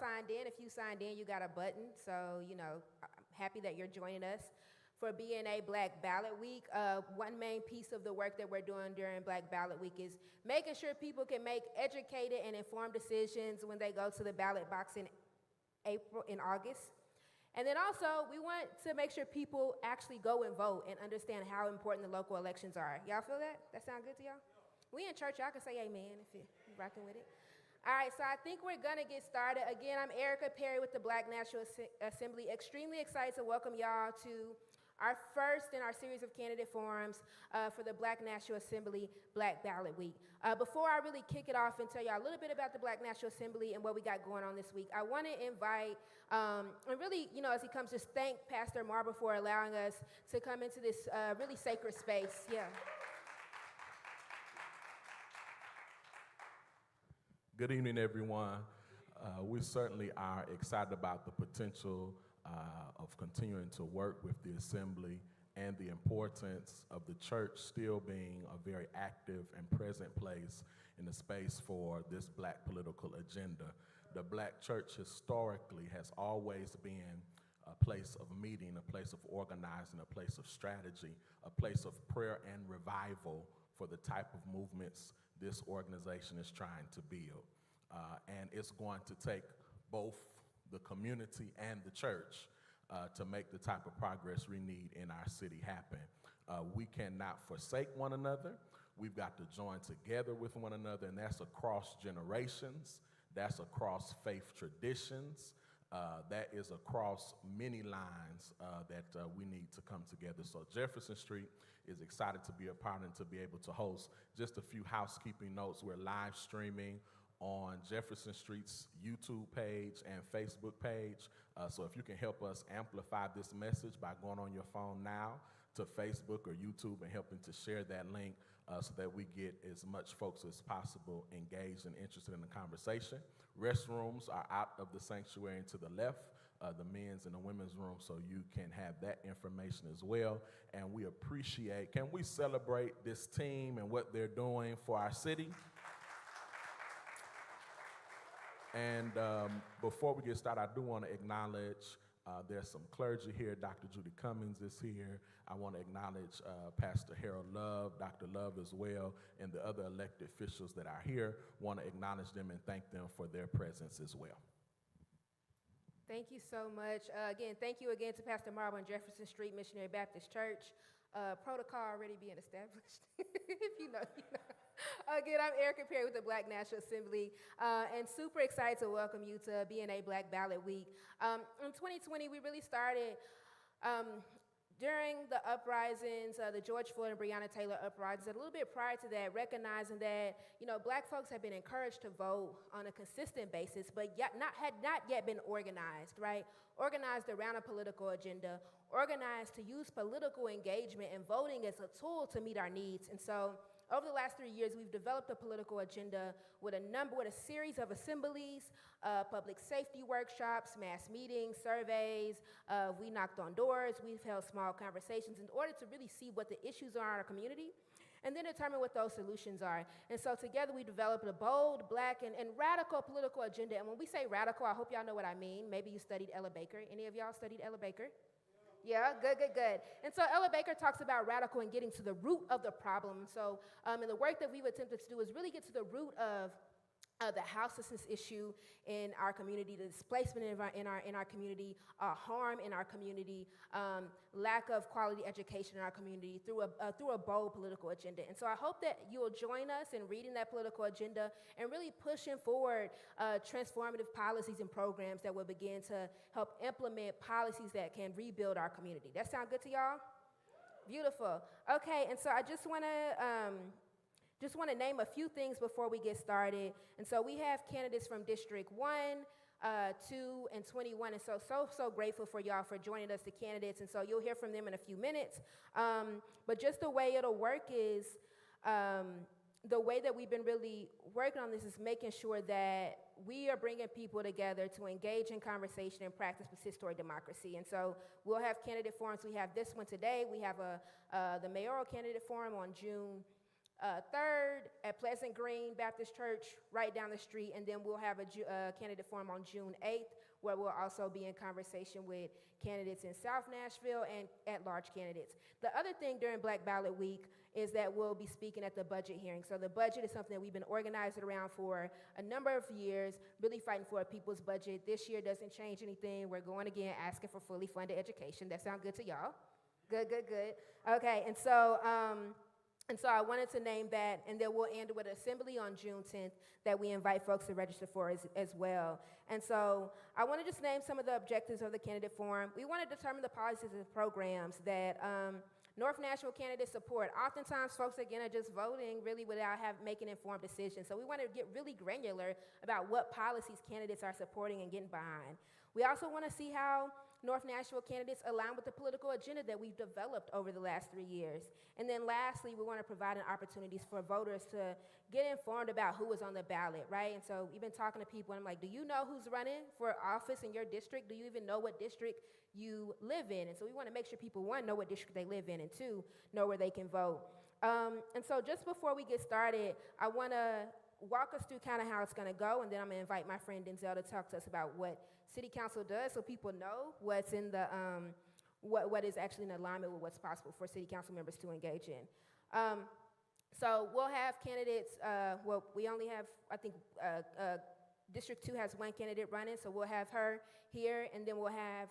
signed in. If you signed in, you got a button. So, I'm happy that you're joining us for BNA Black Ballot Week. One main piece of the work that we're doing during Black Ballot Week is making sure people can make educated and informed decisions when they go to the ballot box in August. And then also, we want to make sure people actually go and vote and understand how important the local elections are. Y'all feel that? That sound good to y'all? We in church, y'all can say amen if you're rocking with it. All right, so I think we're gonna get started. Again, I'm Erica Perry with the Black National Assembly. Extremely excited to welcome y'all to our first in our series of candidate forums for the Black National Assembly Black Ballot Week. Before I really kick it off and tell y'all a little bit about the Black National Assembly and what we got going on this week, I want to invite, and really, as he comes, just thank Pastor Marble for allowing us to come into this really sacred space. Yeah. Good evening, everyone. We certainly are excited about the potential of continuing to work with the Assembly and the importance of the church still being a very active and present place in the space for this Black political agenda. The Black church historically has always been a place of meeting, a place of organizing, a place of strategy, a place of prayer and revival for the type of movements this organization is trying to build. And it's going to take both the community and the church to make the type of progress we need in our city happen. We cannot forsake one another. We've got to join together with one another, and that's across generations. That's across faith traditions. That is across many lines that we need to come together. So Jefferson Street is excited to be a part and to be able to host. Just a few housekeeping notes. We're live streaming on Jefferson Street's YouTube page and Facebook page. So if you can help us amplify this message by going on your phone now to Facebook or YouTube and helping to share that link so that we get as much folks as possible engaged and interested in the conversation. Restrooms are out of the sanctuary and to the left, the men's and the women's room, so you can have that information as well. And we appreciate, can we celebrate this team and what they're doing for our city? And before we get started, I do want to acknowledge there's some clergy here. Dr. Judy Cummings is here. I want to acknowledge Pastor Harold Love, Dr. Love as well, and the other elected officials that are here. Want to acknowledge them and thank them for their presence as well. Thank you so much. Again, thank you again to Pastor Marble and Jefferson Street Missionary Baptist Church. Protocol already being established. If you know, you know. Again, I'm Erica Perry with the Black National Assembly, and super excited to welcome you to BNA Black Ballot Week. In 2020, we really started during the uprisings, the George Floyd and Breonna Taylor uprisings, and a little bit prior to that, recognizing that Black folks have been encouraged to vote on a consistent basis, but had not yet been organized, right? Organized around a political agenda, organized to use political engagement and voting as a tool to meet our needs. And so over the last 3 years, we've developed a political agenda with a series of assemblies, public safety workshops, mass meetings, surveys. We knocked on doors. We've held small conversations in order to really see what the issues are in our community and then determine what those solutions are. And so together we developed a bold, Black, and radical political agenda. And when we say radical, I hope y'all know what I mean. Maybe you studied Ella Baker. Any of y'all studied Ella Baker? Yeah, good. And so Ella Baker talks about radical and getting to the root of the problem. So and the work that we've attempted to do is really get to the root of the houselessness issue in our community, the displacement in our community, harm in our community, lack of quality education in our community through a bold political agenda. And so I hope that you will join us in reading that political agenda and really pushing forward transformative policies and programs that will begin to help implement policies that can rebuild our community. That sound good to y'all? Beautiful. Okay, and so I just want to name a few things before we get started. And so we have candidates from District 1, 2, and 21. And so grateful for y'all for joining us, the candidates. And so you'll hear from them in a few minutes. But just the way it'll work is, the way that we've been really working on this is making sure that we are bringing people together to engage in conversation and practice participatory democracy. And so we'll have candidate forums. We have this one today. We have the mayoral candidate forum on June 3rd at Pleasant Green Baptist Church right down the street, and then we'll have a candidate forum on June 8th, where we'll also be in conversation with candidates in South Nashville and at-large candidates. The other thing during Black Ballot Week is that we'll be speaking at the budget hearing. So the budget is something that we've been organizing around for a number of years, really fighting for a people's budget. This year doesn't change anything. We're going again asking for fully funded education. That sound good to y'all? Good, good, good. Okay, and so I wanted to name that, and then we'll end with an assembly on June 10th that we invite folks to register for as well. And so I want to just name some of the objectives of the candidate forum. We want to determine the policies and programs that North Nashville candidates support. Oftentimes, folks, again, are just voting really without making informed decisions. So we want to get really granular about what policies candidates are supporting and getting behind. We also want to see how North Nashville candidates align with the political agenda that we've developed over the last 3 years. And then lastly, we want to provide opportunities for voters to get informed about who is on the ballot, right? And so we've been talking to people, and I'm like, do you know who's running for office in your district? Do you even know what district you live in? And so we want to make sure people, one, know what district they live in, and two, know where they can vote. And so just before we get started, I want to walk us through kind of how it's going to go, and then I'm going to invite my friend Denzel to talk to us about what City Council does so people know what's in the, what is actually in alignment with what's possible for City Council members to engage in. So we'll have candidates, well, we only have, I think, District 2 has one candidate running, so we'll have her here, and then we'll have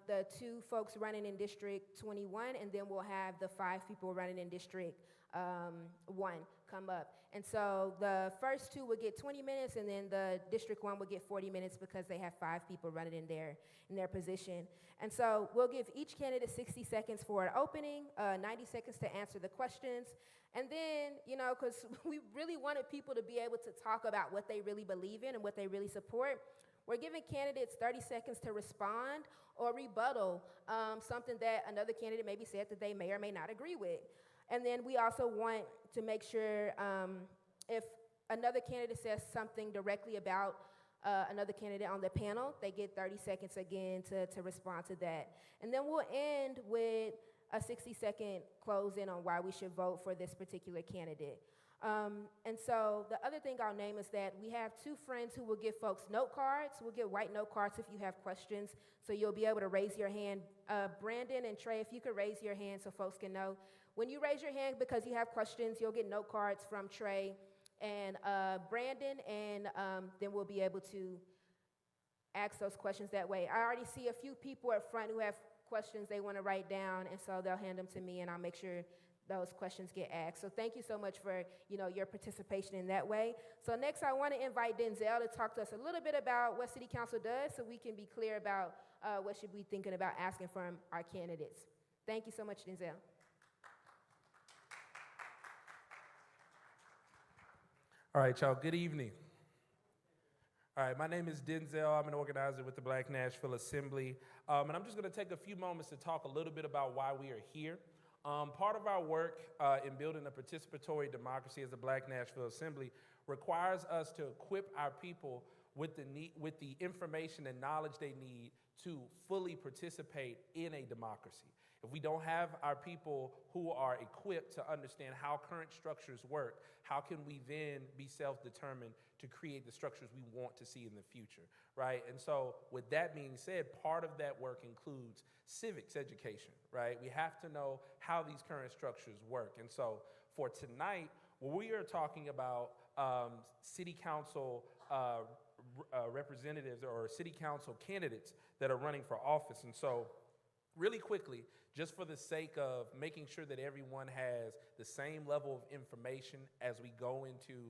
the 2 folks running in District 21, and then we'll have the 5 people running in District 1 come up. And so the first 2 will get 20 minutes, and then the District 1 will get 40 minutes because they have 5 people running in their position. And so we'll give each candidate 60 seconds for an opening, 90 seconds to answer the questions. And then, you know, because we really wanted people to be able to talk about what they really believe in and what they really support, we're giving candidates 30 seconds to respond or rebuttal something that another candidate maybe said that they may or may not agree with. And then we also want to make sure if another candidate says something directly about another candidate on the panel, they get 30 seconds again to respond to that. And then we'll end with a 60-second close-in on why we should vote for this particular candidate. And so the other thing I'll name is that we have 2 friends who will give folks note cards. We'll give white note cards if you have questions, so you'll be able to raise your hand. Brandon and Trey, if you could raise your hand so folks can know. When you raise your hand because you have questions, you'll get note cards from Trey and Brandon, and then we'll be able to ask those questions that way. I already see a few people up front who have questions they want to write down, and so they'll hand them to me, and I'll make sure those questions get asked. So thank you so much for your participation in that way. So next I want to invite Denzel to talk to us a little bit about what City Council does so we can be clear about what should we be thinking about asking from our candidates. Thank you so much, Denzel. All right, y'all, good evening. All right, my name is Denzel. I'm an organizer with the Black Nashville Assembly. And I'm just going to take a few moments to talk a little bit about why we are here. Part of our work in building a participatory democracy as the Black Nashville Assembly requires us to equip our people with the information and knowledge they need to fully participate in a democracy. If we don't have our people who are equipped to understand how current structures work, how can we then be self-determined to create the structures we want to see in the future, right? And so with that being said, part of that work includes civics education, right? We have to know how these current structures work. And so for tonight, we are talking about city council representatives or city council candidates that are running for office. And so really quickly, just for the sake of making sure that everyone has the same level of information as we go into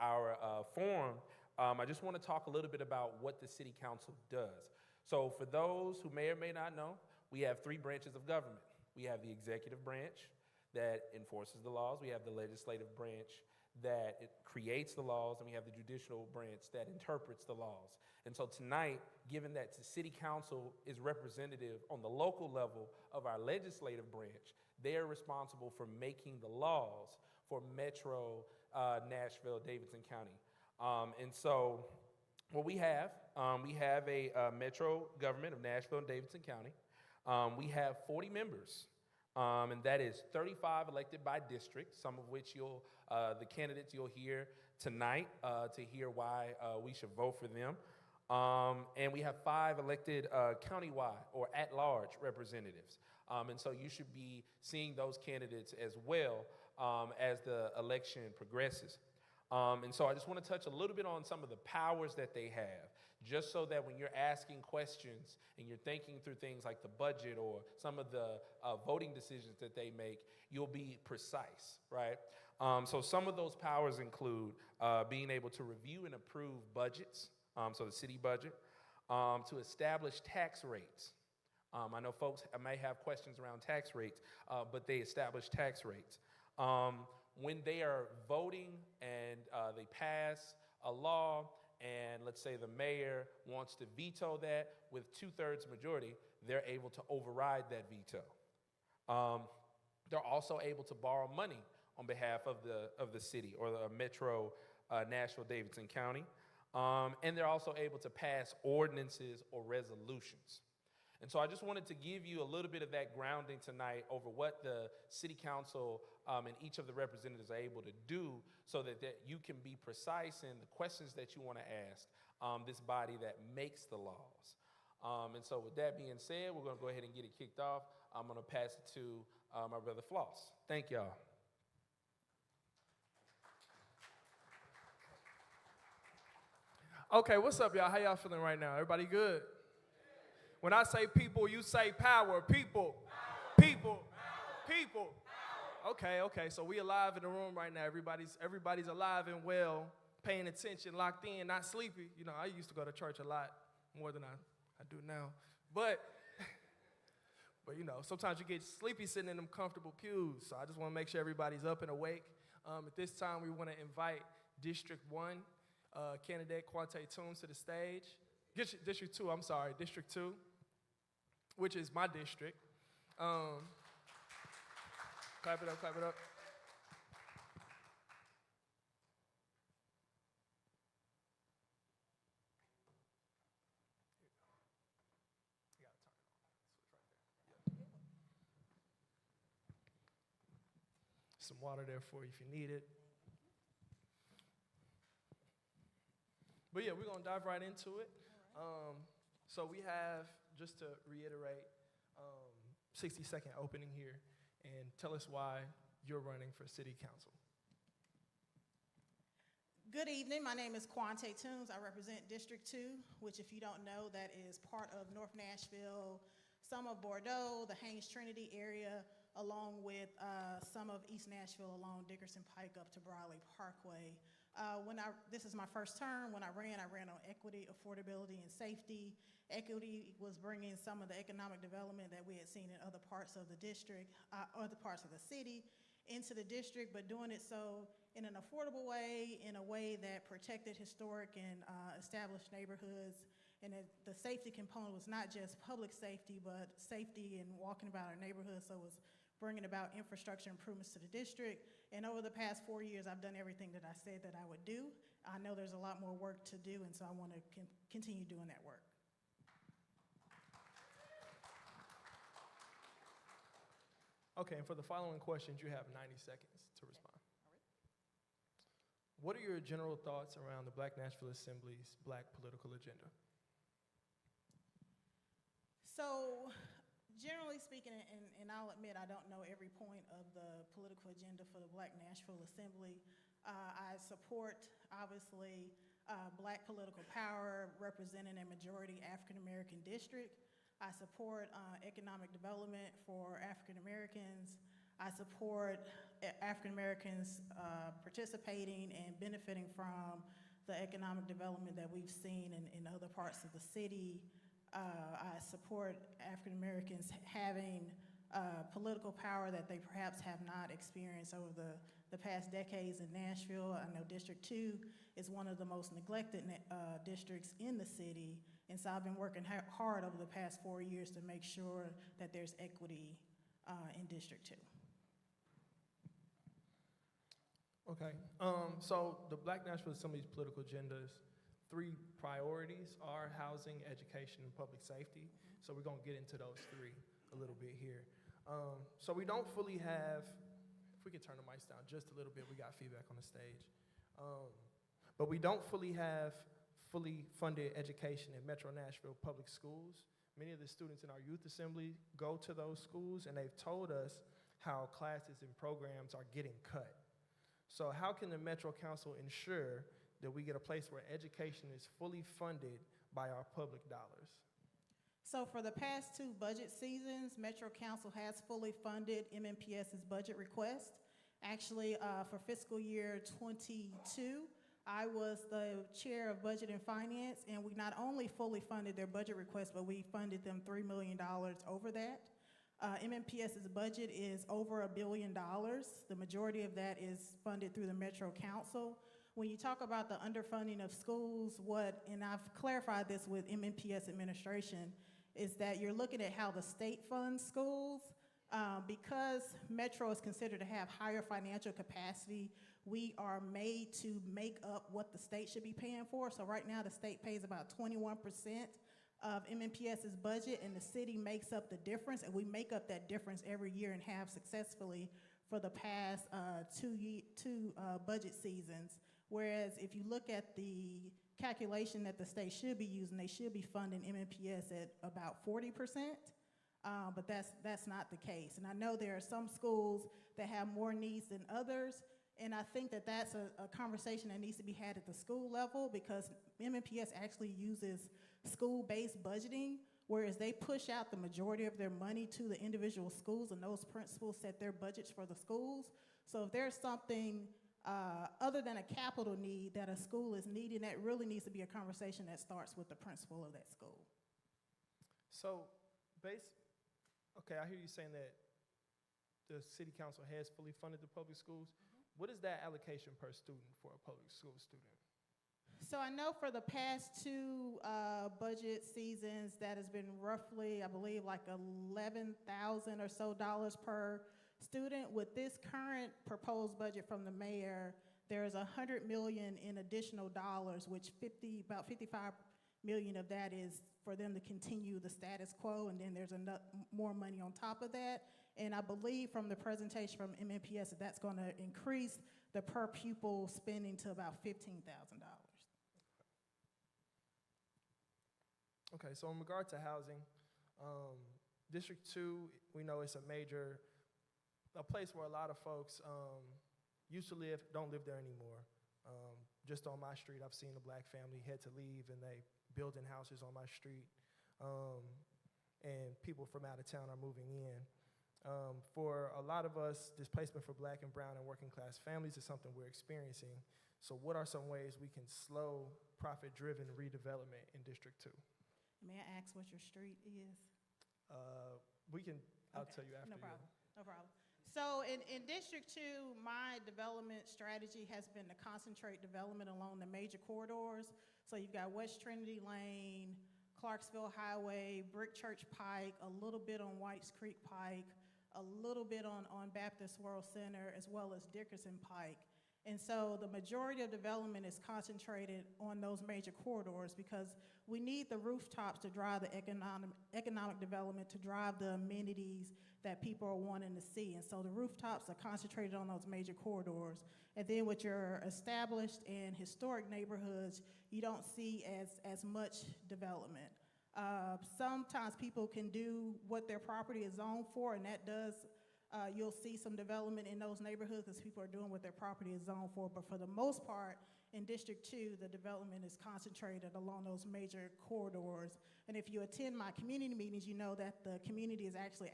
our forum, I just want to talk a little bit about what the City Council does. So for those who may or may not know, we have 3 branches of government. We have the executive branch that enforces the laws. We have the legislative branch that it creates the laws, and we have the judicial branch that interprets the laws. And so tonight, given that the City Council is representative on the local level of our legislative branch, they're responsible for making the laws for Metro Nashville, Davidson County. And so what we have a metro government of Nashville and Davidson County. We have 40 members And that is 35 elected by district, some of which the candidates you'll hear tonight to hear why we should vote for them. And we have 5 elected countywide or at-large representatives. And so you should be seeing those candidates as well as the election progresses. And so I just want to touch a little bit on some of the powers that they have, just so that when you're asking questions and you're thinking through things like the budget or some of the voting decisions that they make, you'll be precise, right? So some of those powers include being able to review and approve budgets, so the city budget, to establish tax rates. I know folks may have questions around tax rates, but they establish tax rates. When they are voting and they pass a law, and let's say the mayor wants to veto that with 2/3 majority, they're able to override that veto. They're also able to borrow money on behalf of the city or the metro Nashville-Davidson County. And they're also able to pass ordinances or resolutions. And so I just wanted to give you a little bit of that grounding tonight over what the city council and each of the representatives are able to do so that you can be precise in the questions that you want to ask this body that makes the laws. And so with that being said, we're going to go ahead and get it kicked off. I'm going to pass it to my brother Floss. Thank y'all. Okay, what's up, y'all? How y'all feeling right now? Everybody good? When I say people, you say power. People. People. People. Okay, so we alive in the room right now. Everybody's alive and well, paying attention, locked in, not sleepy. You know, I used to go to church a lot more than I do now. But you know, sometimes you get sleepy sitting in them comfortable pews. So I just want to make sure everybody's up and awake. At this time, we want to invite District 1 candidate Quante Toombs to the stage. District 2, I'm sorry, District 2, which is my district. Clap it up, clap it up. Some water there for you if you need it. But yeah, we're going to dive right into it. So we have, just to reiterate, 60-second opening here, and tell us why you're running for city council. Good evening. My name is Quante Toombs. I represent District 2, which, if you don't know, that is part of North Nashville, some of Bordeaux, the Haynes Trinity area, along with some of East Nashville along Dickerson Pike up to Briley Parkway. This is my first term. When I ran on equity, affordability, and safety. Equity was bringing some of the economic development that we had seen in other parts of the district, other parts of the city, into the district, but doing it so in an affordable way, in a way that protected historic and established neighborhoods. And the safety component was not just public safety, but safety and walking about our neighborhoods. So it was bringing about infrastructure improvements to the district. And over the past 4 years, I've done everything that I said that I would do. I know there's a lot more work to do, and so I want to continue doing that work. Okay, and for the following questions, you have 90 seconds to respond. What are your general thoughts around the Black Nashville Assembly's Black political agenda? So, generally speaking, and I'll admit I don't know every point of the political agenda for the Black Nashville Assembly. I support, obviously, Black political power representing a majority African American district. I support economic development for African Americans. I support African Americans participating and benefiting from the economic development that we've seen in other parts of the city. I support African Americans having political power that they perhaps have not experienced over the past decades in Nashville. I know District 2 is one of the most neglected districts in the city. And so I've been working hard over the past 4 years to make sure that there's equity in District 2. Okay, so the Black Nashville Assembly's political agenda's 3 priorities are housing, education, and public safety. So we're gonna get into those 3 a little bit here. So we don't fully have, if we could turn the mics down just a little bit, we got feedback on the stage. But we don't fully have fully funded education in Metro Nashville public schools. Many of the students in our youth assembly go to those schools, and they've told us how classes and programs are getting cut. So how can the Metro Council ensure that we get a place where education is fully funded by our public dollars? So for the past 2 budget seasons, Metro Council has fully funded MNPS's budget request. Actually, for fiscal year 22, I was the chair of Budget and Finance, and we not only fully funded their budget request, but we funded them $3 million over that. MNPS's budget is over $1 billion. The majority of that is funded through the Metro Council. When you talk about the underfunding of schools, and I've clarified this with MNPS administration, is that you're looking at how the state funds schools. Because Metro is considered to have higher financial capacity, we are made to make up what the state should be paying for. So right now the state pays about 21% of MNPS's budget, and the city makes up the difference, and we make up that difference every year and have successfully for the past two budget seasons. Whereas if you look at the calculation that the state should be using, they should be funding MNPS at about 40%. But that's not the case. And I know there are some schools that have more needs than others, and I think that that's a conversation that needs to be had at the school level, because MNPS actually uses school-based budgeting, whereas they push out the majority of their money to the individual schools, and those principals set their budgets for the schools. So if there's something other than a capital need that a school is needing, that really needs to be a conversation that starts with the principal of that school. So, okay, I hear you saying that the city council has fully funded the public schools. What is that allocation per student for a public school student? So I know for the past 2 budget seasons, that has been roughly, I believe, like $11,000 or so per student. With this current proposed budget from the mayor, there's $100 million in additional dollars, which about $55 million of that is for them to continue the status quo, and then there's more money on top of that. And I believe from the presentation from MNPS that that's going to increase the per pupil spending to about $15,000. Okay, so in regard to housing, District 2, we know it's a place where a lot of folks used to live, don't live there anymore. Just on my street, I've seen a black family had to leave, and they building houses on my street, and people from out of town are moving in. For a lot of us, displacement for black and brown and working class families is something we're experiencing. So what are some ways we can slow profit-driven redevelopment in District 2? May I ask what your street is? I'll tell you after. No problem. So in District 2, my development strategy has been to concentrate development along the major corridors. So you've got West Trinity Lane, Clarksville Highway, Brick Church Pike, a little bit on Whites Creek Pike, a little bit on Baptist World Center, as well as Dickerson Pike. And so the majority of development is concentrated on those major corridors, because we need the rooftops to drive the economic development, to drive the amenities that people are wanting to see. And so the rooftops are concentrated on those major corridors. And then with your established and historic neighborhoods, you don't see as much development. Sometimes people can do what their property is zoned for, and that does you'll see some development in those neighborhoods because people are doing what their property is zoned for. But for the most part, in District 2, the development is concentrated along those major corridors. And if you attend my community meetings, you know that the community is actually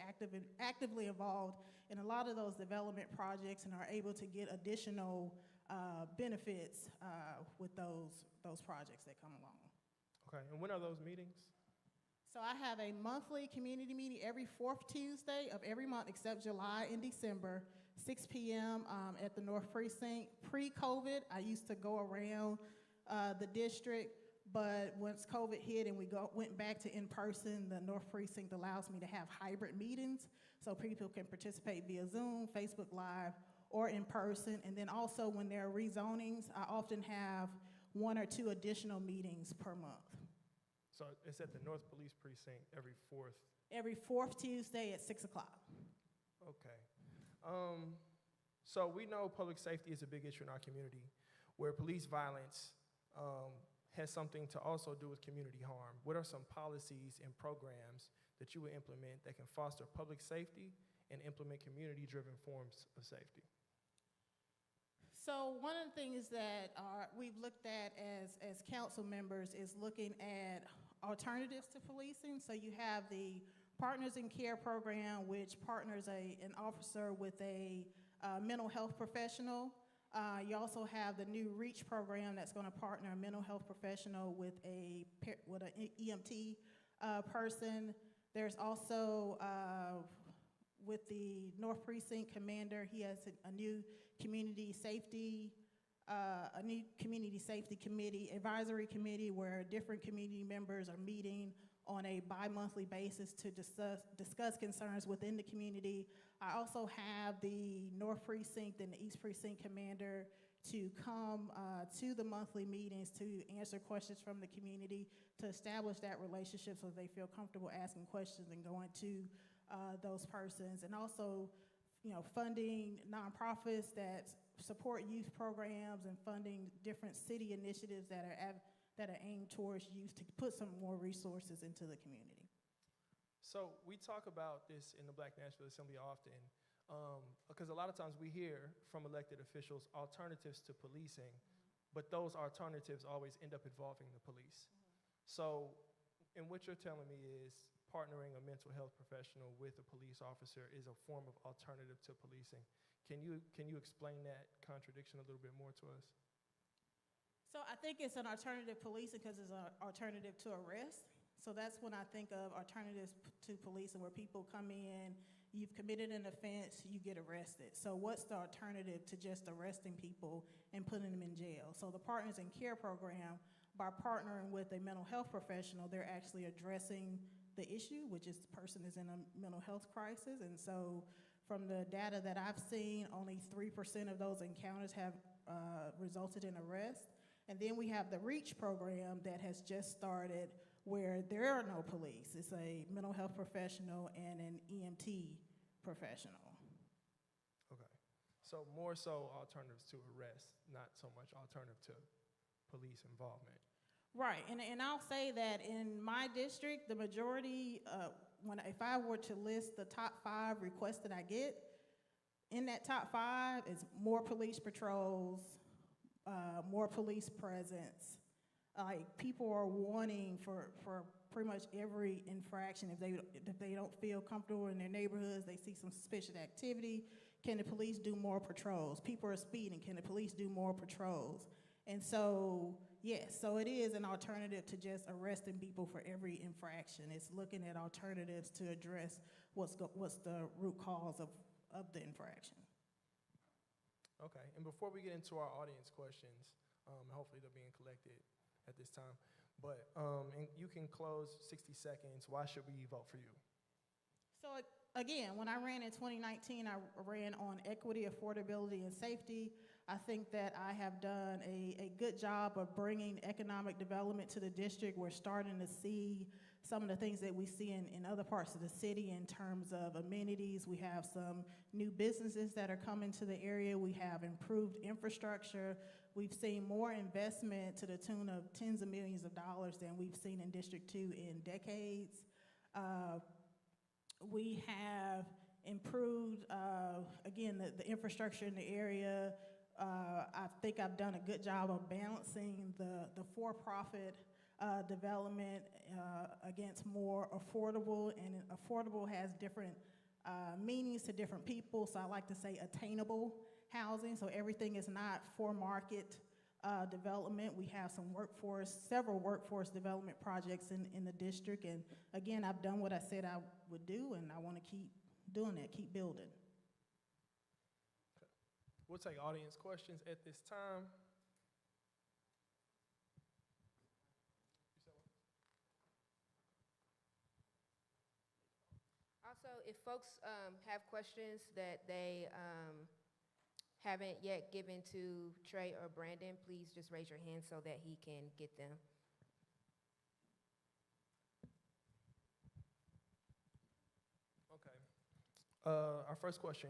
actively involved in a lot of those development projects and are able to get additional benefits with those projects that come along. Okay, and when are those meetings? So I have a monthly community meeting every 4th Tuesday of every month except July and December, 6 p.m. At the North Precinct. Pre-COVID, I used to go around the district, but once COVID hit and we went back to in-person, the North Precinct allows me to have hybrid meetings, so people can participate via Zoom, Facebook Live, or in person. And then also when there are rezonings, I often have 1 or 2 additional meetings per month. So it's at the North Police Precinct every 4th? Every 4th Tuesday at 6 o'clock. Okay. So we know public safety is a big issue in our community, where police violence has something to also do with community harm. What are some policies and programs that you would implement that can foster public safety and implement community-driven forms of safety? So one of the things that we've looked at as council members is looking at alternatives to policing. So you have the Partners in Care program, which partners an officer with a mental health professional. You also have the new REACH program that's going to partner a mental health professional with an EMT person. There's also with the North Precinct Commander, he has a new community safety committee, advisory committee, where different community members are meeting on a bi-monthly basis to discuss concerns within the community. I also have the North Precinct and the East Precinct Commander to come to the monthly meetings to answer questions from the community, to establish that relationship so they feel comfortable asking questions and going to those persons. And also, funding nonprofits that support youth programs and funding different city initiatives that are aimed towards youth to put some more resources into the community. So we talk about this in the Black Nashville Assembly often, because a lot of times we hear from elected officials alternatives to policing, but those alternatives always end up involving the police. So, and what you're telling me is partnering a mental health professional with a police officer is a form of alternative to policing. Can you explain that contradiction a little bit more to us? So I think it's an alternative policing because it's an alternative to arrest. So that's when I think of alternatives to policing, where people come in, you've committed an offense, you get arrested. So what's the alternative to just arresting people and putting them in jail? So the Partners in Care program, by partnering with a mental health professional, they're actually addressing the issue, which is the person is in a mental health crisis. And so from the data that I've seen, only 3% of those encounters have resulted in arrest. And then we have the REACH program that has just started, where there are no police. It's a mental health professional and an EMT professional. Okay. So more so alternatives to arrest, not so much alternative to police involvement. Right, and I'll say that in my district, the majority, if I were to list the top 5 requests that I get, in that top 5 is more police patrols, more police presence. Like, people are wanting for pretty much every infraction. If they don't feel comfortable in their neighborhoods, they see some suspicious activity, can the police do more patrols? People are speeding, can the police do more patrols? And so, yes, so it is an alternative to just arresting people for every infraction. It's looking at alternatives to address what's the root cause of the infraction. Okay, and before we get into our audience questions, hopefully they're being collected at this time, but and you can close 60 seconds. Why should we vote for you? So again, when I ran in 2019, I ran on equity, affordability, and safety. I think that I have done a good job of bringing economic development to the district. We're starting to see some of the things that we see in other parts of the city in terms of amenities. We have some new businesses that are coming to the area. We have improved infrastructure. We've seen more investment to the tune of tens of millions of dollars than we've seen in District 2 in decades. We have improved, again, the infrastructure in the area. I think I've done a good job of balancing the for-profit development against more affordable, and affordable has different meanings to different people, so I like to say attainable housing, so everything is not for-market development. We have several workforce development projects in the district, and again, I've done what I said I would do, and I want to keep doing that, keep building. We'll take audience questions at this time. Also, if folks have questions that they haven't yet given to Trey or Brandon, please just raise your hand so that he can get them. Okay. Our first question.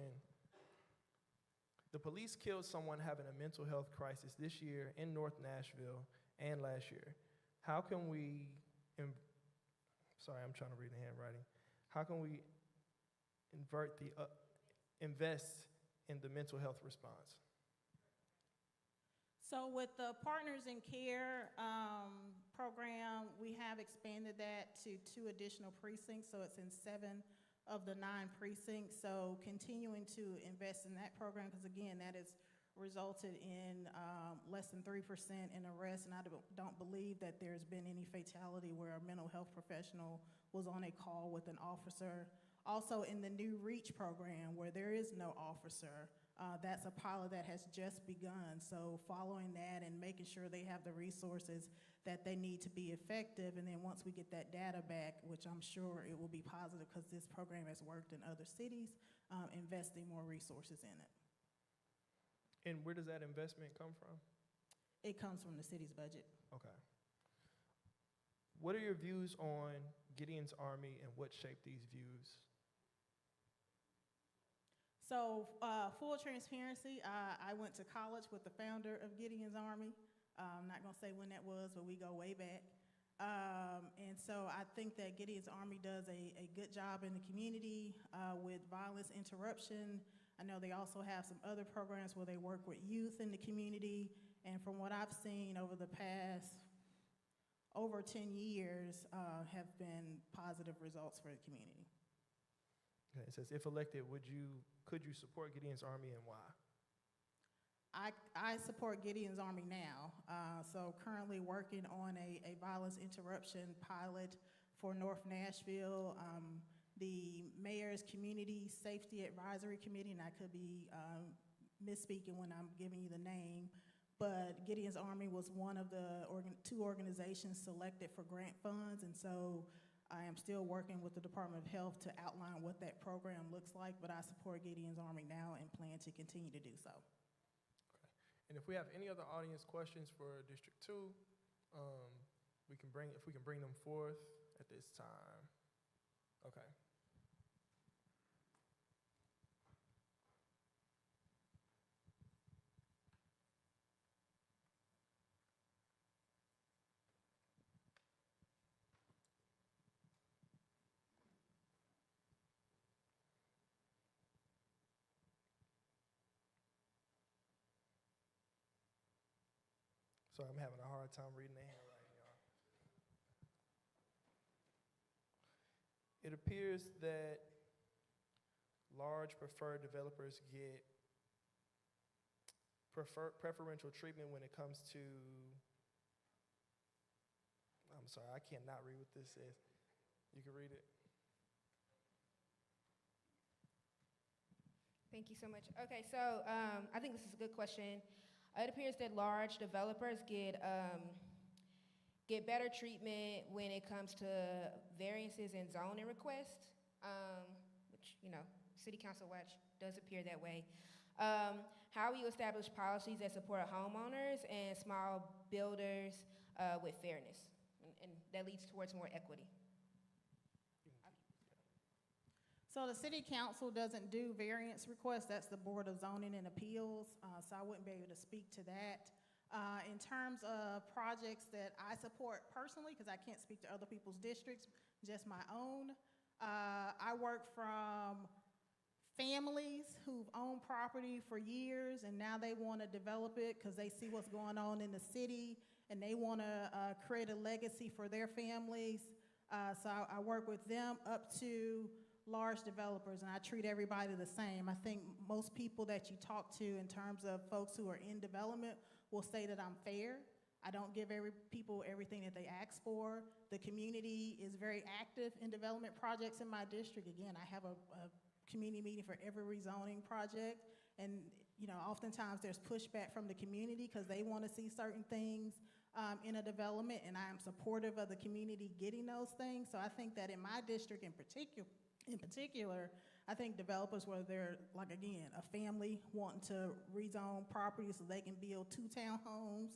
The police killed someone having a mental health crisis this year in North Nashville and last year. How can we, sorry, I'm trying to read the handwriting. How can we invest in the mental health response? So with the Partners in Care program, we have expanded that to 2 additional precincts, so it's in 7 of the 9 precincts. So continuing to invest in that program, because again, that has resulted in less than 3% in arrests, and I don't believe that there's been any fatality where a mental health professional was on a call with an officer. Also in the new REACH program, where there is no officer, that's a pilot that has just begun. So following that and making sure they have the resources that they need to be effective, and then once we get that data back, which I'm sure it will be positive because this program has worked in other cities, investing more resources in it. And where does that investment come from? It comes from the city's budget. Okay. What are your views on Gideon's Army and what shaped these views? So full transparency, I went to college with the founder of Gideon's Army. I'm not gonna say when that was, but we go way back. And so I think that Gideon's Army does a good job in the community with violence interruption. I know they also have some other programs where they work with youth in the community. And from what I've seen over the past over 10 years have been positive results for the community. Okay, it says, if elected, could you support Gideon's Army and why? I support Gideon's Army now. So currently working on a violence interruption pilot for North Nashville. The Mayor's Community Safety Advisory Committee, and I could be misspeaking when I'm giving you the name, but Gideon's Army was one of the 2 organizations selected for grant funds, and so I am still working with the Department of Health to outline what that program looks like, but I support Gideon's Army now and plan to continue to do so. Okay. And if we have any other audience questions for District 2, we can bring them forth at this time. Okay. Sorry, I'm having a hard time reading the handwriting, y'all. It appears that large preferred developers get preferential treatment when it comes to, I'm sorry, I cannot read what this says. You can read it. Thank you so much. Okay, so I think this is a good question. It appears that large developers get better treatment when it comes to variances in zoning requests, which, City Council Watch does appear that way. How you establish policies that support homeowners and small builders with fairness, and that leads towards more equity. So the City Council doesn't do variance requests. That's the Board of Zoning and Appeals, so I wouldn't be able to speak to that. In terms of projects that I support personally, because I can't speak to other people's districts, just my own, I work from families who've owned property for years and now they want to develop it because they see what's going on in the city and they want to create a legacy for their families. So I work with them up to large developers, and I treat everybody the same. I think most people that you talk to in terms of folks who are in development will say that I'm fair. I don't give people everything that they ask for. The community is very active in development projects in my district. Again, I have a community meeting for every rezoning project, and oftentimes there's pushback from the community because they want to see certain things in a development, and I am supportive of the community getting those things. So I think that in my district in particular, I think developers, whether they're, like, again, a family wanting to rezone property so they can build 2 townhomes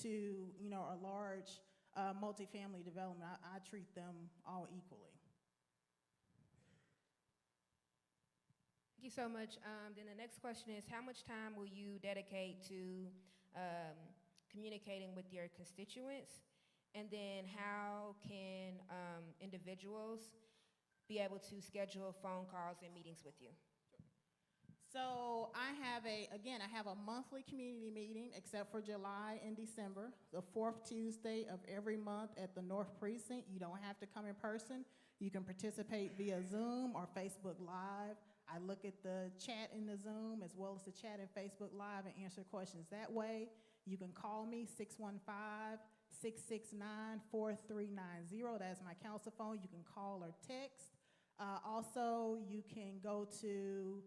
to, a large multifamily development, I treat them all equally. Thank you so much. Then the next question is, how much time will you dedicate to communicating with your constituents? And then how can individuals be able to schedule phone calls and meetings with you? So I have a monthly community meeting, except for July and December, the fourth Tuesday of every month at the North Precinct. You don't have to come in person. You can participate via Zoom or Facebook Live. I look at the chat in the Zoom as well as the chat in Facebook Live and answer questions that way. You can call me, 615-669-4390. That's my council phone. You can call or text. Also, you can go to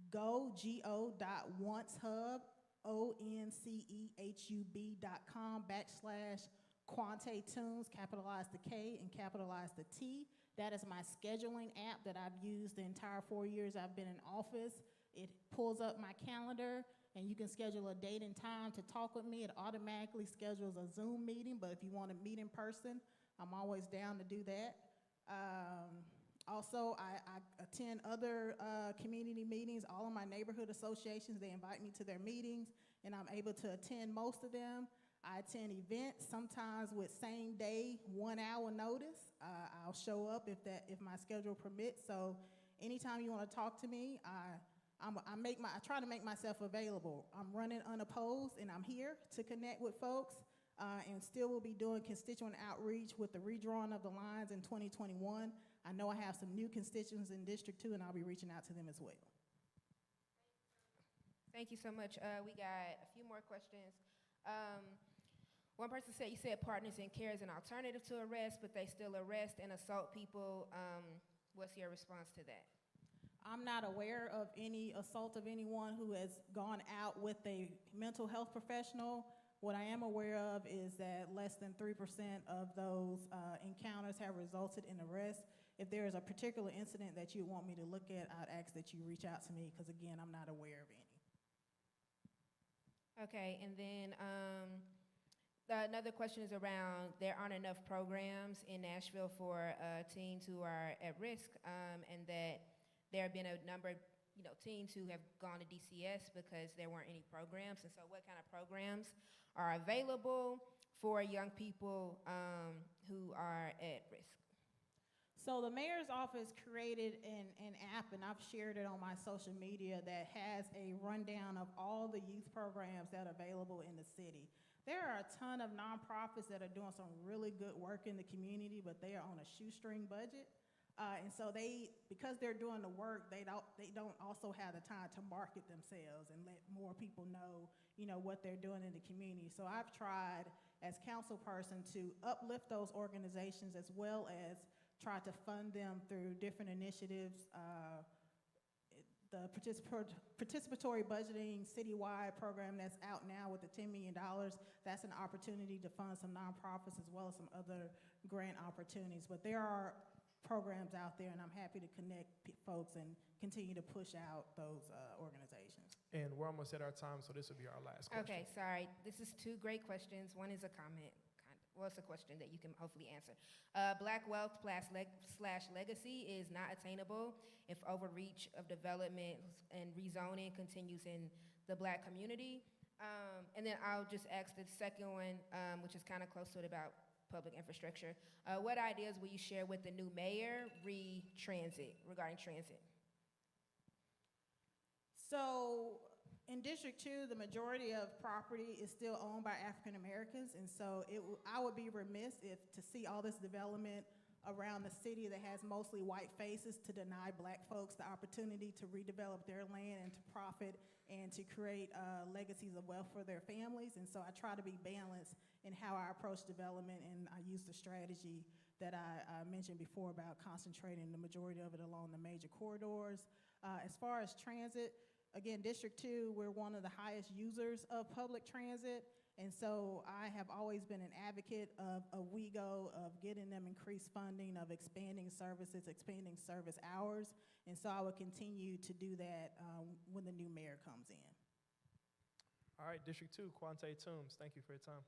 go.oncehub, ONCEHUB.com/Quante Tunes, capitalize the K and capitalize the T. That is my scheduling app that I've used the entire 4 years I've been in office. It pulls up my calendar, and you can schedule a date and time to talk with me. It automatically schedules a Zoom meeting, but if you want to meet in person, I'm always down to do that. Also, I attend other community meetings. All of my neighborhood associations, they invite me to their meetings, and I'm able to attend most of them. I attend events, sometimes with same day, 1 hour notice. I'll show up if my schedule permits. So anytime you want to talk to me, I try to make myself available. I'm running unopposed, and I'm here to connect with folks, and still will be doing constituent outreach with the redrawing of the lines in 2021. I know I have some new constituents in District 2, and I'll be reaching out to them as well. Thank you so much. We got a few more questions. One person said, you said Partners in Care is an alternative to arrest, but they still arrest and assault people. What's your response to that? I'm not aware of any assault of anyone who has gone out with a mental health professional. What I am aware of is that less than 3% of those encounters have resulted in arrest. If there is a particular incident that you want me to look at, I'd ask that you reach out to me, because again, I'm not aware of any. Okay, and then another question is around, there aren't enough programs in Nashville for teens who are at risk, and that there have been a number of teens who have gone to DCS because there weren't any programs. And so what kind of programs are available for young people who are at risk? So the mayor's office created an app, and I've shared it on my social media, that has a rundown of all the youth programs that are available in the city. There are a ton of nonprofits that are doing some really good work in the community, but they are on a shoestring budget. And so because they're doing the work, they don't also have the time to market themselves and let more people know, what they're doing in the community. So I've tried as council person to uplift those organizations, as well as try to fund them through different initiatives. The participatory budgeting citywide program that's out now with the $10 million, that's an opportunity to fund some nonprofits as well as some other grant opportunities. But there are programs out there, and I'm happy to connect folks and continue to push out those organizations. And we're almost at our time, so this will be our last question. Okay, sorry. This is two great questions. One is a comment. Well, it's a question that you can hopefully answer. Black wealth / legacy is not attainable if overreach of development and rezoning continues in the Black community. And then I'll just ask the second one, which is kind of close to it, about public infrastructure. What ideas will you share with the new mayor regarding transit? So in District 2, the majority of property is still owned by African Americans, and so I would be remiss to see all this development around the city that has mostly white faces to deny Black folks the opportunity to redevelop their land and to profit and to create legacies of wealth for their families. And so I try to be balanced in how I approach development, and I use the strategy that I mentioned before about concentrating the majority of it along the major corridors. As far as transit, again, District 2, we're one of the highest users of public transit, and so I have always been an advocate of WeGo, of getting them increased funding, of expanding services, expanding service hours, and so I will continue to do that when the new mayor comes in. All right, District 2, Quante Tunes, thank you for your time.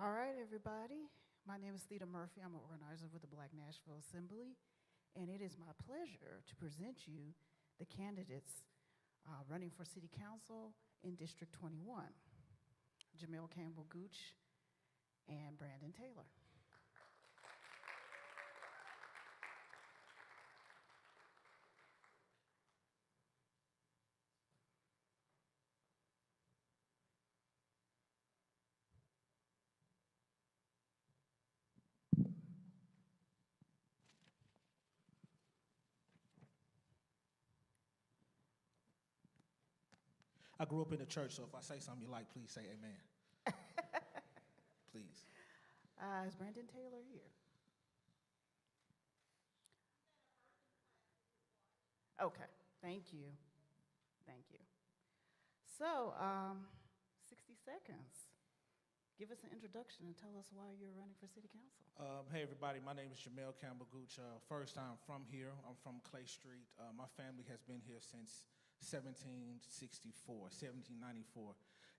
All right, everybody. My name is Theda Murphy. I'm an organizer with the Black Nashville Assembly, and it is my pleasure to present you the candidates running for City Council in District 21, Jamel Campbell Gooch and Brandon Taylor. I grew up in the church, so if I say something you like, please say amen. Please. Is Brandon Taylor here? Okay, thank you. Thank you. So, 60 seconds. Give us an introduction and tell us why you're running for City Council. Hey, everybody. My name is Jamel Campbell Gooch. First, I'm from here. I'm from Clay Street. My family has been here since 1794.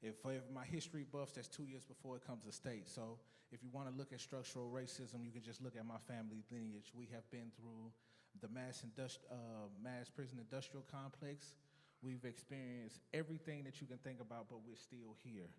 If my history buffs, that's 2 years before it comes to state. So if you want to look at structural racism, you can just look at my family lineage. We have been through the mass prison industrial complex. We've experienced everything that you can think about, but we're still here.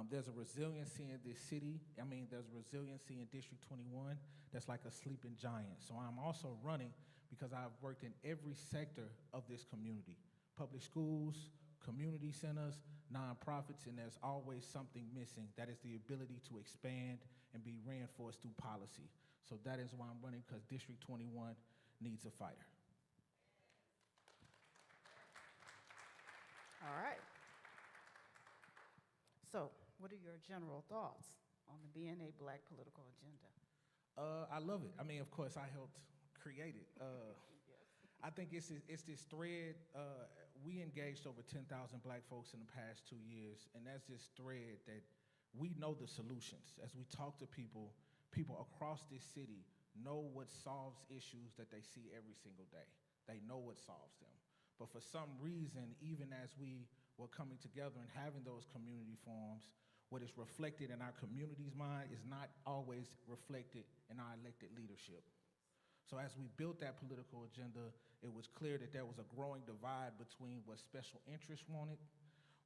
There's a resiliency in this city. There's a resiliency in District 21 that's like a sleeping giant. So I'm also running because I've worked in every sector of this community. Public schools, community centers, nonprofits, and there's always something missing. That is the ability to expand and be reinforced through policy. So that is why I'm running, because District 21 needs a fighter. All right. So, what are your general thoughts on the BNA Black political agenda? I love it. Of course, I helped create it. I think it's this thread. We engaged over 10,000 Black folks in the past 2 years, and that's this thread that we know the solutions. As we talk to people across this city know what solves issues that they see every single day. They know what solves them. But for some reason, even as we were coming together and having those community forums, what is reflected in our community's mind is not always reflected in our elected leadership. So as we built that political agenda, it was clear that there was a growing divide between what special interests wanted,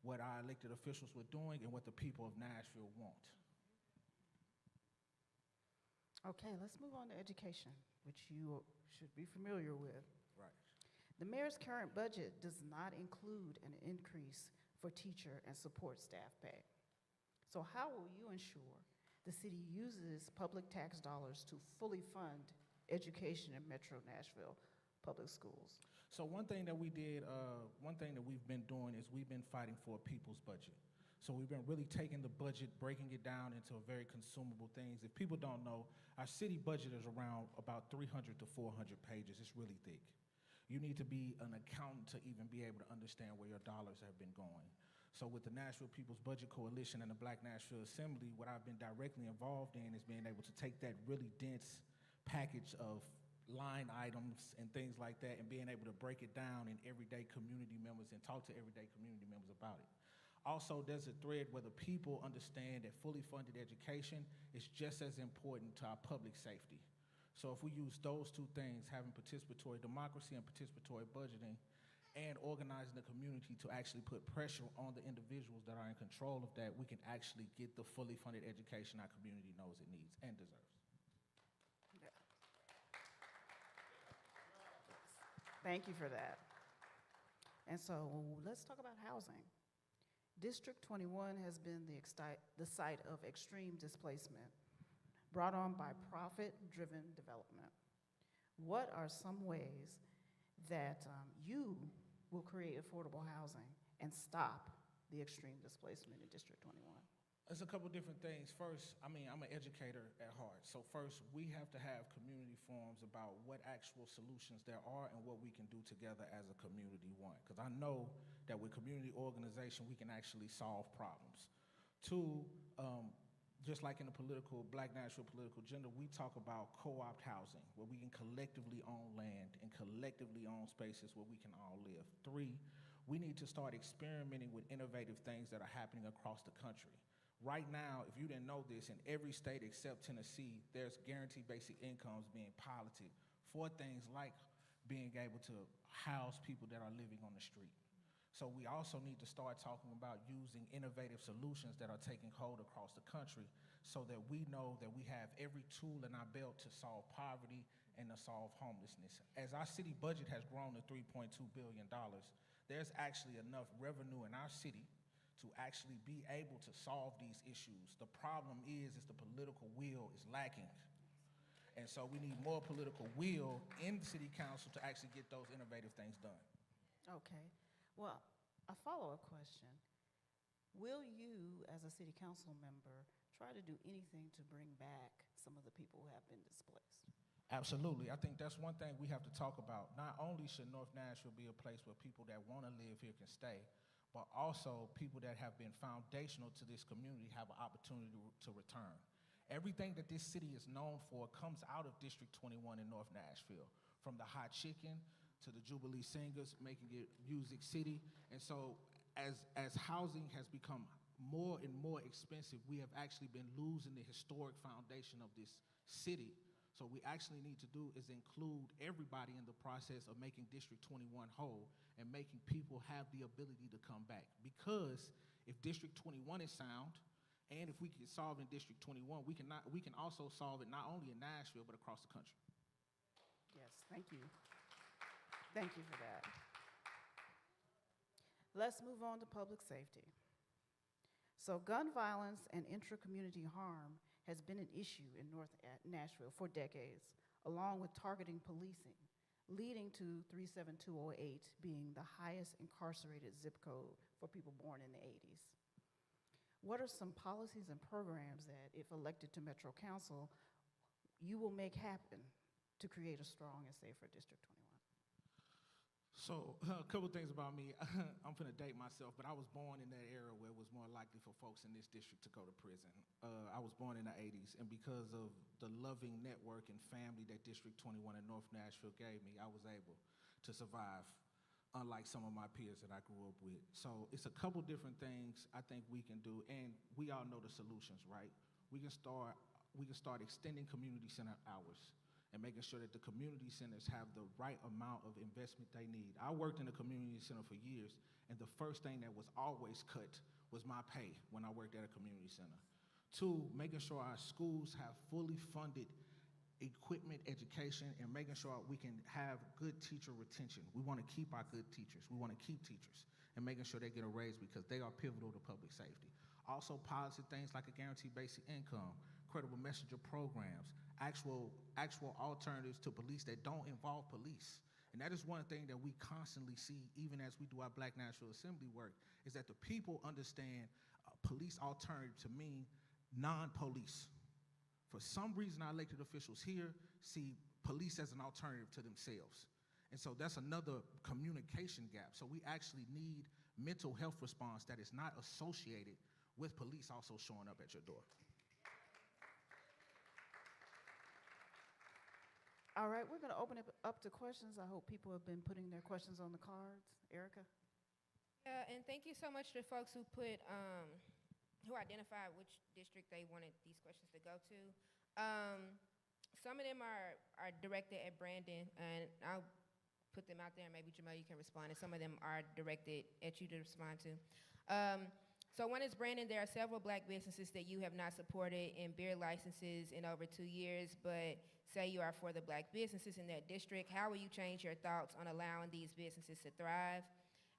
what our elected officials were doing, and what the people of Nashville want. Okay, let's move on to education, which you should be familiar with. Right. The mayor's current budget does not include an increase for teacher and support staff pay. So how will you ensure the city uses public tax dollars to fully fund education in Metro Nashville public schools? So one thing that we did, one thing that we've been doing is we've been fighting for a people's budget. So we've been really taking the budget, breaking it down into very consumable things. If people don't know, our city budget is around about 300 to 400 pages. It's really thick. You need to be an accountant to even be able to understand where your dollars have been going. So with the Nashville People's Budget Coalition and the Black Nashville Assembly, what I've been directly involved in is being able to take that really dense package of line items and things like that and being able to break it down in everyday community members and talk to everyday community members about it. Also, there's a thread where the people understand that fully funded education is just as important to our public safety. So if we use those two things, having participatory democracy and participatory budgeting, and organizing the community to actually put pressure on the individuals that are in control of that, we can actually get the fully funded education our community knows it needs and deserves. Yeah. Thank you for that. And so let's talk about housing. District 21 has been the site of extreme displacement brought on by profit-driven development. What are some ways that you will create affordable housing and stop the extreme displacement in District 21? There's a couple different things. First, I'm an educator at heart. So first, we have to have community forums about what actual solutions there are and what we can do together as a community, one. Because I know that with community organization, we can actually solve problems. Two, just like in the Black Nashville political agenda, we talk about co-opt housing, where we can collectively own land and collectively own spaces where we can all live. Three, we need to start experimenting with innovative things that are happening across the country. Right now, if you didn't know this, in every state except Tennessee, there's guaranteed basic incomes being piloted for things like being able to house people that are living on the street. So we also need to start talking about using innovative solutions that are taking hold across the country so that we know that we have every tool in our belt to solve poverty and to solve homelessness. As our city budget has grown to $3.2 billion, there's actually enough revenue in our city to actually be able to solve these issues. The problem is the political will is lacking. And so we need more political will in the city council to actually get those innovative things done. Okay. Well, a follow-up question. Will you, as a city council member, try to do anything to bring back some of the people who have been displaced? Absolutely. I think that's one thing we have to talk about. Not only should North Nashville be a place where people that want to live here can stay, but also people that have been foundational to this community have an opportunity to return. Everything that this city is known for comes out of District 21 in North Nashville, from the hot chicken to the Jubilee Singers, making it Music City. And so as housing has become more and more expensive, we have actually been losing the historic foundation of this city. So what we actually need to do is include everybody in the process of making District 21 whole and making people have the ability to come back. Because if District 21 is sound, and if we can solve in District 21, we can also solve it not only in Nashville, but across the country. Yes, thank you. Thank you for that. Let's move on to public safety. So gun violence and intra-community harm has been an issue in North Nashville for decades, along with targeting policing, leading to 37208 being the highest incarcerated zip code for people born in the 80s. What are some policies and programs that, if elected to Metro Council, you will make happen to create a strong and safer District 21? So a couple things about me. I'm finna date myself, but I was born in that era where it was more likely for folks in this district to go to prison. I was born in the 80s, and because of the loving network and family that District 21 in North Nashville gave me, I was able to survive, unlike some of my peers that I grew up with. So it's a couple different things I think we can do, and we all know the solutions, right? We can start extending community center hours and making sure that the community centers have the right amount of investment they need. I worked in a community center for years, and the first thing that was always cut was my pay when I worked at a community center. 2, making sure our schools have fully funded equipment, education, and making sure we can have good teacher retention. We want to keep our good teachers. We want to keep teachers, and making sure they get a raise because they are pivotal to public safety. Also, policy things like a guaranteed basic income, credible messenger programs, actual alternatives to police that don't involve police. And that is one thing that we constantly see, even as we do our Black Nashville Assembly work, is that the people understand police alternative to mean non-police. For some reason, our elected officials here see police as an alternative to themselves. And so that's another communication gap. So we actually need mental health response that is not associated with police also showing up at your door. All right, we're going to open it up to questions. I hope people have been putting their questions on the cards. Erica? Yeah, and thank you so much to folks who who identified which district they wanted these questions to go to. Some of them are directed at Brandon, and I'll put them out there, and maybe Jamel, you can respond, and some of them are directed at you to respond to. So one is Brandon. There are several Black businesses that you have not supported in beer licenses in over 2 years, but say you are for the Black businesses in that district. How will you change your thoughts on allowing these businesses to thrive?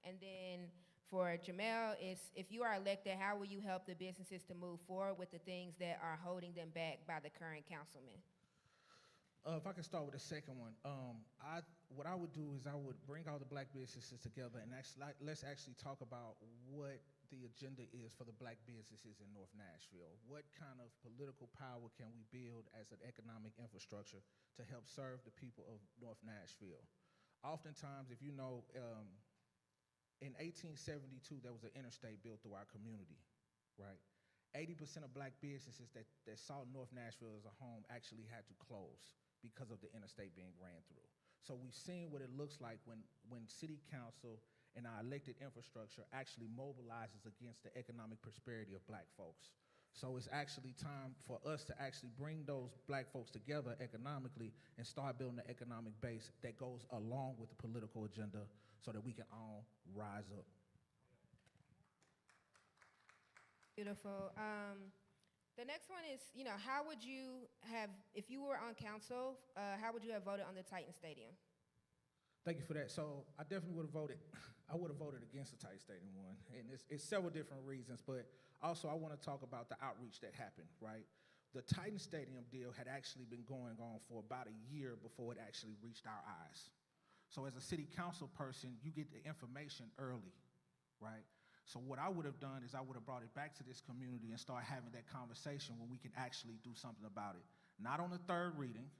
And then for Jamel, if you are elected, how will you help the businesses to move forward with the things that are holding them back by the current councilman? If I can start with the second one, what I would do is I would bring all the Black businesses together and let's actually talk about what the agenda is for the Black businesses in North Nashville. What kind of political power can we build as an economic infrastructure to help serve the people of North Nashville? Oftentimes, if you know, in 1872, there was an interstate built through our community, right? 80% of Black businesses that saw North Nashville as a home actually had to close because of the interstate being ran through. So we've seen what it looks like when city council and our elected infrastructure actually mobilizes against the economic prosperity of Black folks. So it's actually time for us to actually bring those black folks together economically and start building an economic base that goes along with the political agenda so that we can all rise up. Beautiful. The next one is, how would you have, if you were on council, how would you have voted on the Titan Stadium? Thank you for that. So I definitely would have voted. I would have voted against the Titan Stadium one, and it's several different reasons. But also, I want to talk about the outreach that happened. Right, the Titan Stadium deal had actually been going on for about a year before it actually reached our eyes. So as a city council person, you get the information early, right? So what I would have done is I would have brought it back to this community and start having that conversation when we can actually do something about it. Not on the third reading,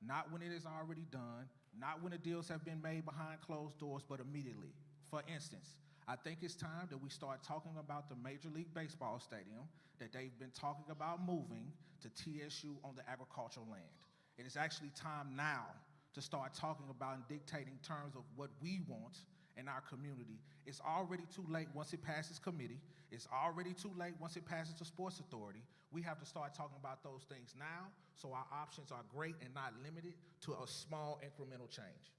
not when it is already done, not when the deals have been made behind closed doors, but immediately. For instance, I think it's time that we start talking about the Major League Baseball stadium that they've been talking about moving to TSU on the agricultural land. It is actually time now to start talking about and dictating terms of what we want in our community. It's already too late once it passes committee. It's already too late once it passes the sports authority. We have to start talking about those things now so our options are great and not limited to a small incremental change.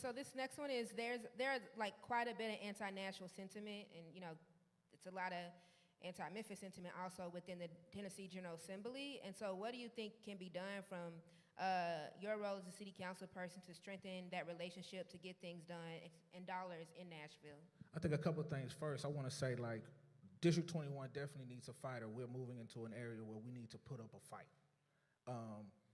So this next one is, there's like quite a bit of anti-Nashville sentiment, and it's a lot of anti-Memphis sentiment also within the Tennessee General Assembly. And so what do you think can be done from your role as a city council person to strengthen that relationship to get things done in dollars in Nashville? I think a couple of things. First, I want to say, like, District 21 definitely needs a fighter. We're moving into an area where we need to put up a fight.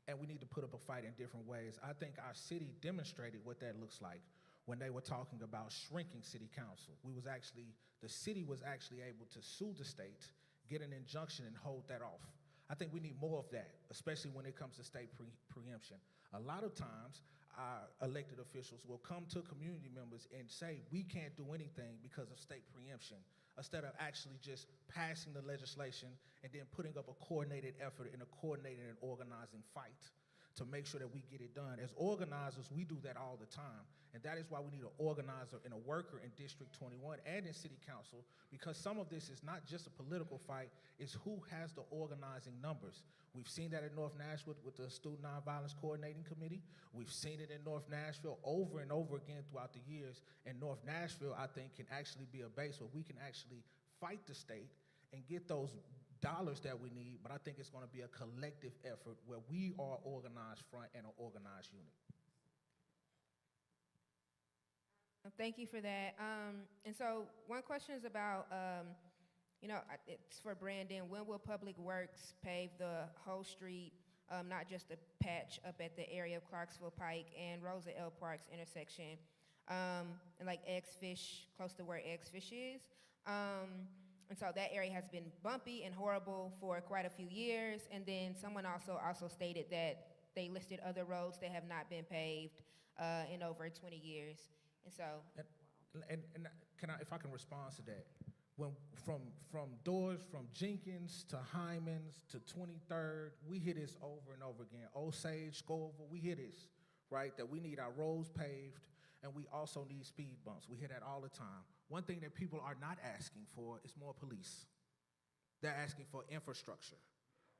And we need to put up a fight in different ways. I think our city demonstrated what that looks like when they were talking about shrinking city council. The city was actually able to sue the state, get an injunction, and hold that off. I think we need more of that, especially when it comes to state preemption. A lot of times, our elected officials will come to community members and say, we can't do anything because of state preemption, instead of actually just passing the legislation and then putting up a coordinated effort and a coordinated and organizing fight to make sure that we get it done. As organizers, we do that all the time. And that is why we need an organizer and a worker in District 21 and in City Council, because some of this is not just a political fight, it's who has the organizing numbers. We've seen that in North Nashville with the Student Nonviolence Coordinating Committee. We've seen it in North Nashville over and over again throughout the years. And North Nashville, I think, can actually be a base where we can actually fight the state and get those dollars that we need, but I think it's going to be a collective effort where we are organized front and an organized unit. Thank you for that. And so one question is about, it's for Brandon. When will Public Works pave the whole street, not just the patch up at the area of Clarksville Pike and Rosa L. Parks intersection, and like X-Fish, close to where X-Fish is? And so that area has been bumpy and horrible for quite a few years. And then someone also stated that they listed other roads that have not been paved in over 20 years. And so, if I can respond to that, when from doors from Jenkins to Hyman's to 23rd, we hear this over and over again. Osage, Scoville, we hear this, right? That we need our roads paved, and we also need speed bumps. We hear that all the time. One thing that people are not asking for is more police. They're asking for infrastructure,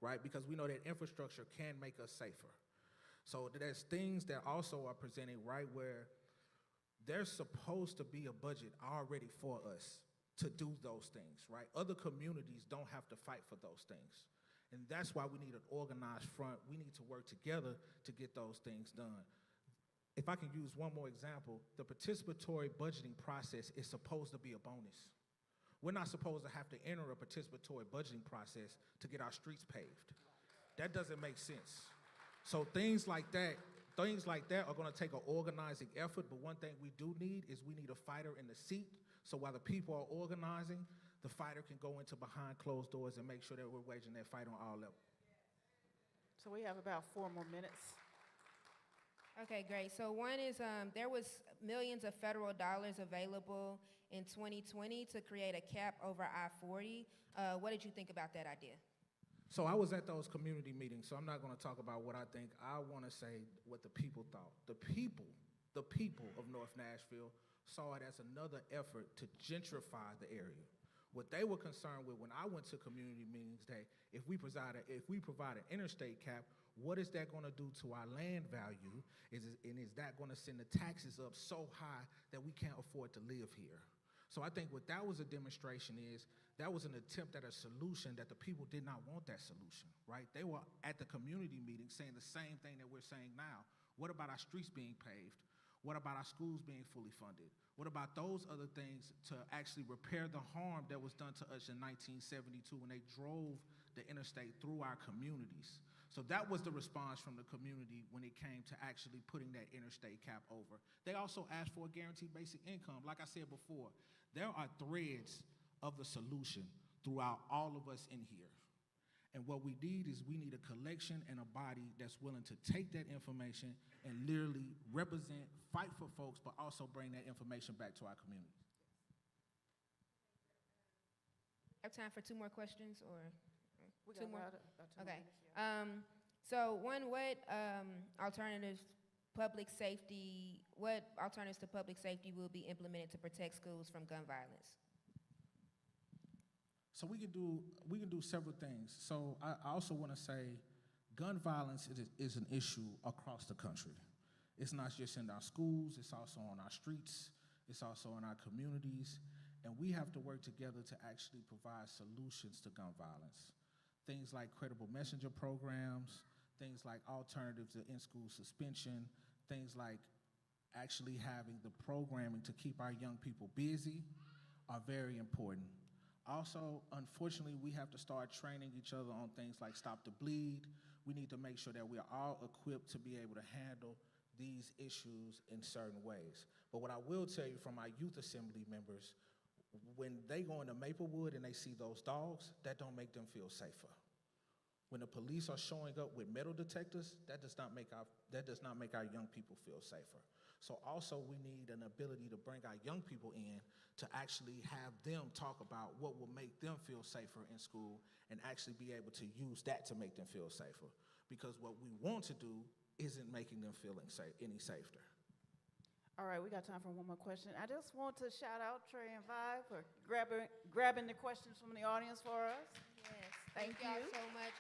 right? Because we know that infrastructure can make us safer. So there's things that also are presented, right, where there's supposed to be a budget already for us to do those things, right? Other communities don't have to fight for those things. And that's why we need an organized front. We need to work together to get those things done. If I can use one more example, the participatory budgeting process is supposed to be a bonus. We're not supposed to have to enter a participatory budgeting process to get our streets paved. That doesn't make sense. So things like that are going to take an organizing effort, but one thing we do need is we need a fighter in the seat, so while the people are organizing, the fighter can go into behind closed doors and make sure that we're waging that fight on all levels. So we have about 4 more minutes. okay, great. So one is, there was millions of federal dollars available in 2020 to create a cap over I-40. What did you think about that idea? So I was at those community meetings, so I'm not going to talk about what I think. I want to say what the people thought. The people of North Nashville saw it as another effort to gentrify the area. What they were concerned with when I went to community meetings, that if we provide an interstate cap, what is that going to do to our land value? And is that going to send the taxes up so high that we can't afford to live here? So I think what that was a demonstration is, that was an attempt at a solution that the people did not want that solution, right? They were at the community meeting saying the same thing that we're saying now. What about our streets being paved? What about our schools being fully funded? What about those other things to actually repair the harm that was done to us in 1972 when they drove the interstate through our communities? So that was the response from the community when it came to actually putting that interstate cap over. They also asked for a guaranteed basic income. Like I said before, there are threads of the solution throughout all of us in here. And what we need is, we need a collection and a body that's willing to take that information and literally represent, fight for folks, but also bring that information back to our communities. Have time for 2 more questions, or We 2 got more? about 2 Okay. minutes, yeah. So what alternatives to public safety will be implemented to protect schools from gun violence? So we can do several things. So I also want to say, gun violence is an issue across the country. It's not just in our schools, it's also on our streets, it's also in our communities, and we have to work together to actually provide solutions to gun violence. Things like credible messenger programs, things like alternatives to in-school suspension, things like actually having the programming to keep our young people busy are very important. Also, unfortunately, we have to start training each other on things like Stop the Bleed. We need to make sure that we are all equipped to be able to handle these issues in certain ways. But what I will tell you from our youth assembly members, when they go into Maplewood and they see those dogs, that don't make them feel safer. When the police are showing up with metal detectors, that does not make our young people feel safer. So also we need an ability to bring our young people in to actually have them talk about what will make them feel safer in school and actually be able to use that to make them feel safer. Because what we want to do isn't making them feel any safer. All right, we got time for one more question. I just want to shout out Trey and Vi for grabbing the questions from the audience for us. Yes, Thank y'all you. so much.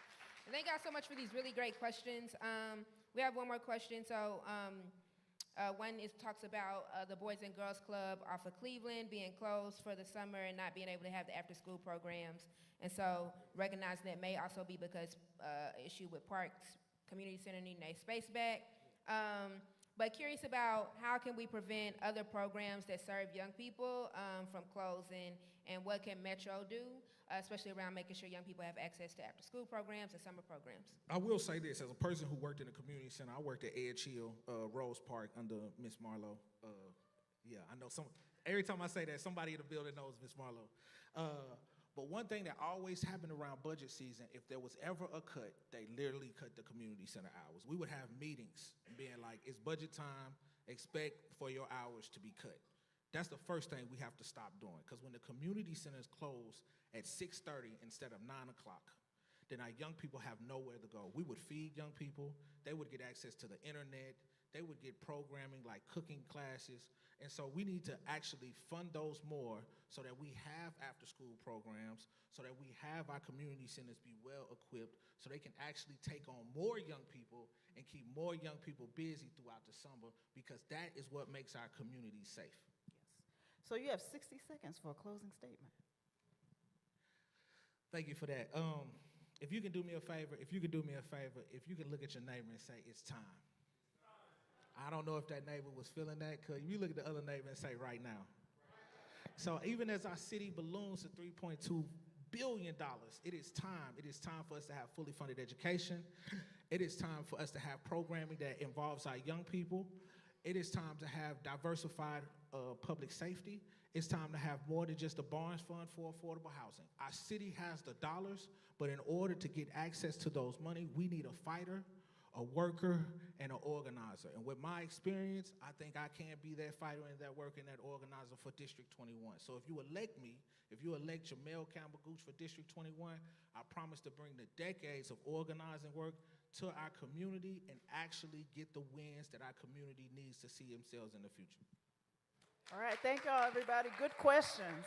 And thank y'all so much for these really great questions. We have one more question. So one talks about the Boys and Girls Club off of Cleveland being closed for the summer and not being able to have the after-school programs. And so recognizing that may also be because issue with parks, community center needing a space back. But curious about how can we prevent other programs that serve young people from closing, and what can Metro do, especially around making sure young people have access to after-school programs and summer programs? I will say this, as a person who worked in a community center, I worked at Edge Hill, Rose Park under Miss Marlowe. Yeah, I know every time I say that, somebody in the building knows Miss Marlowe. But one thing that always happened around budget season, if there was ever a cut, they literally cut the community center hours. We would have meetings being like, it's budget time, expect for your hours to be cut. That's the first thing we have to stop doing, because when the community centers close at 6:30 instead of 9 o'clock, then our young people have nowhere to go. We would feed young people, they would get access to the internet, they would get programming like cooking classes, and so we need to actually fund those more so that we have after-school programs, so that we have our community centers be well equipped, so they can actually take on more young people and keep more young people busy throughout the summer, because that is what makes our communities safe. Yes. So you have 60 seconds for a closing statement. Thank you for that. If you can do me a favor, if you can look at your neighbor and say, it's time. I don't know if that neighbor was feeling that, because you look at the other neighbor and say, right now. So even as our city balloons to $3.2 billion, it is time. It is time for us to have fully funded education. It is time for us to have programming that involves our young people. It is time to have diversified public safety. It's time to have more than just a Barnes Fund for affordable housing. Our city has the dollars, but in order to get access to those money, we need a fighter, a worker, and an organizer. And with my experience, I think I can be that fighter and that worker and that organizer for District 21. So if you elect me, if you elect Jamel Campbell-Gooch for District 21, I promise to bring the decades of organizing work to our community and actually get the wins that our community needs to see themselves in the future. All right, thank y'all, everybody. Good questions.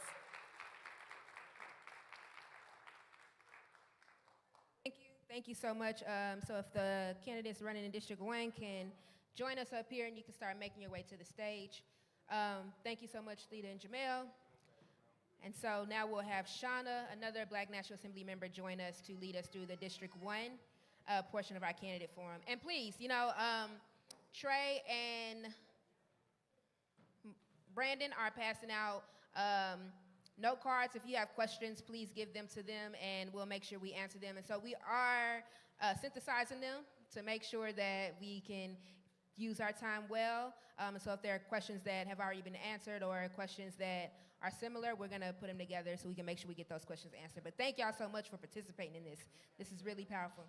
Thank you so much. So if the candidates running in District 1 can join us up here and you can start making your way to the stage. Thank you so much, Lita and Jamel. And so now we'll have Shauna, another Black National Assembly member, join us to lead us through the District 1 portion of our candidate forum. And please, Trey and Brandon are passing out note cards. If you have questions, please give them to them, and we'll make sure we answer them. And so we are synthesizing them to make sure that we can use our time well. So if there are questions that have already been answered or questions that are similar, we're going to put them together so we can make sure we get those questions answered. But thank y'all so much for participating in this. This is really powerful.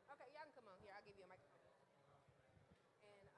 Okay, y'all can come on here. I'll give you a microphone. And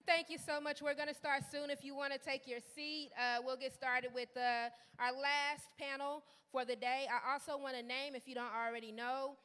thank you so much. We're going to start soon. If you want to take your seat, we'll get started with our last panel for the day. I also want to name, if you don't already know,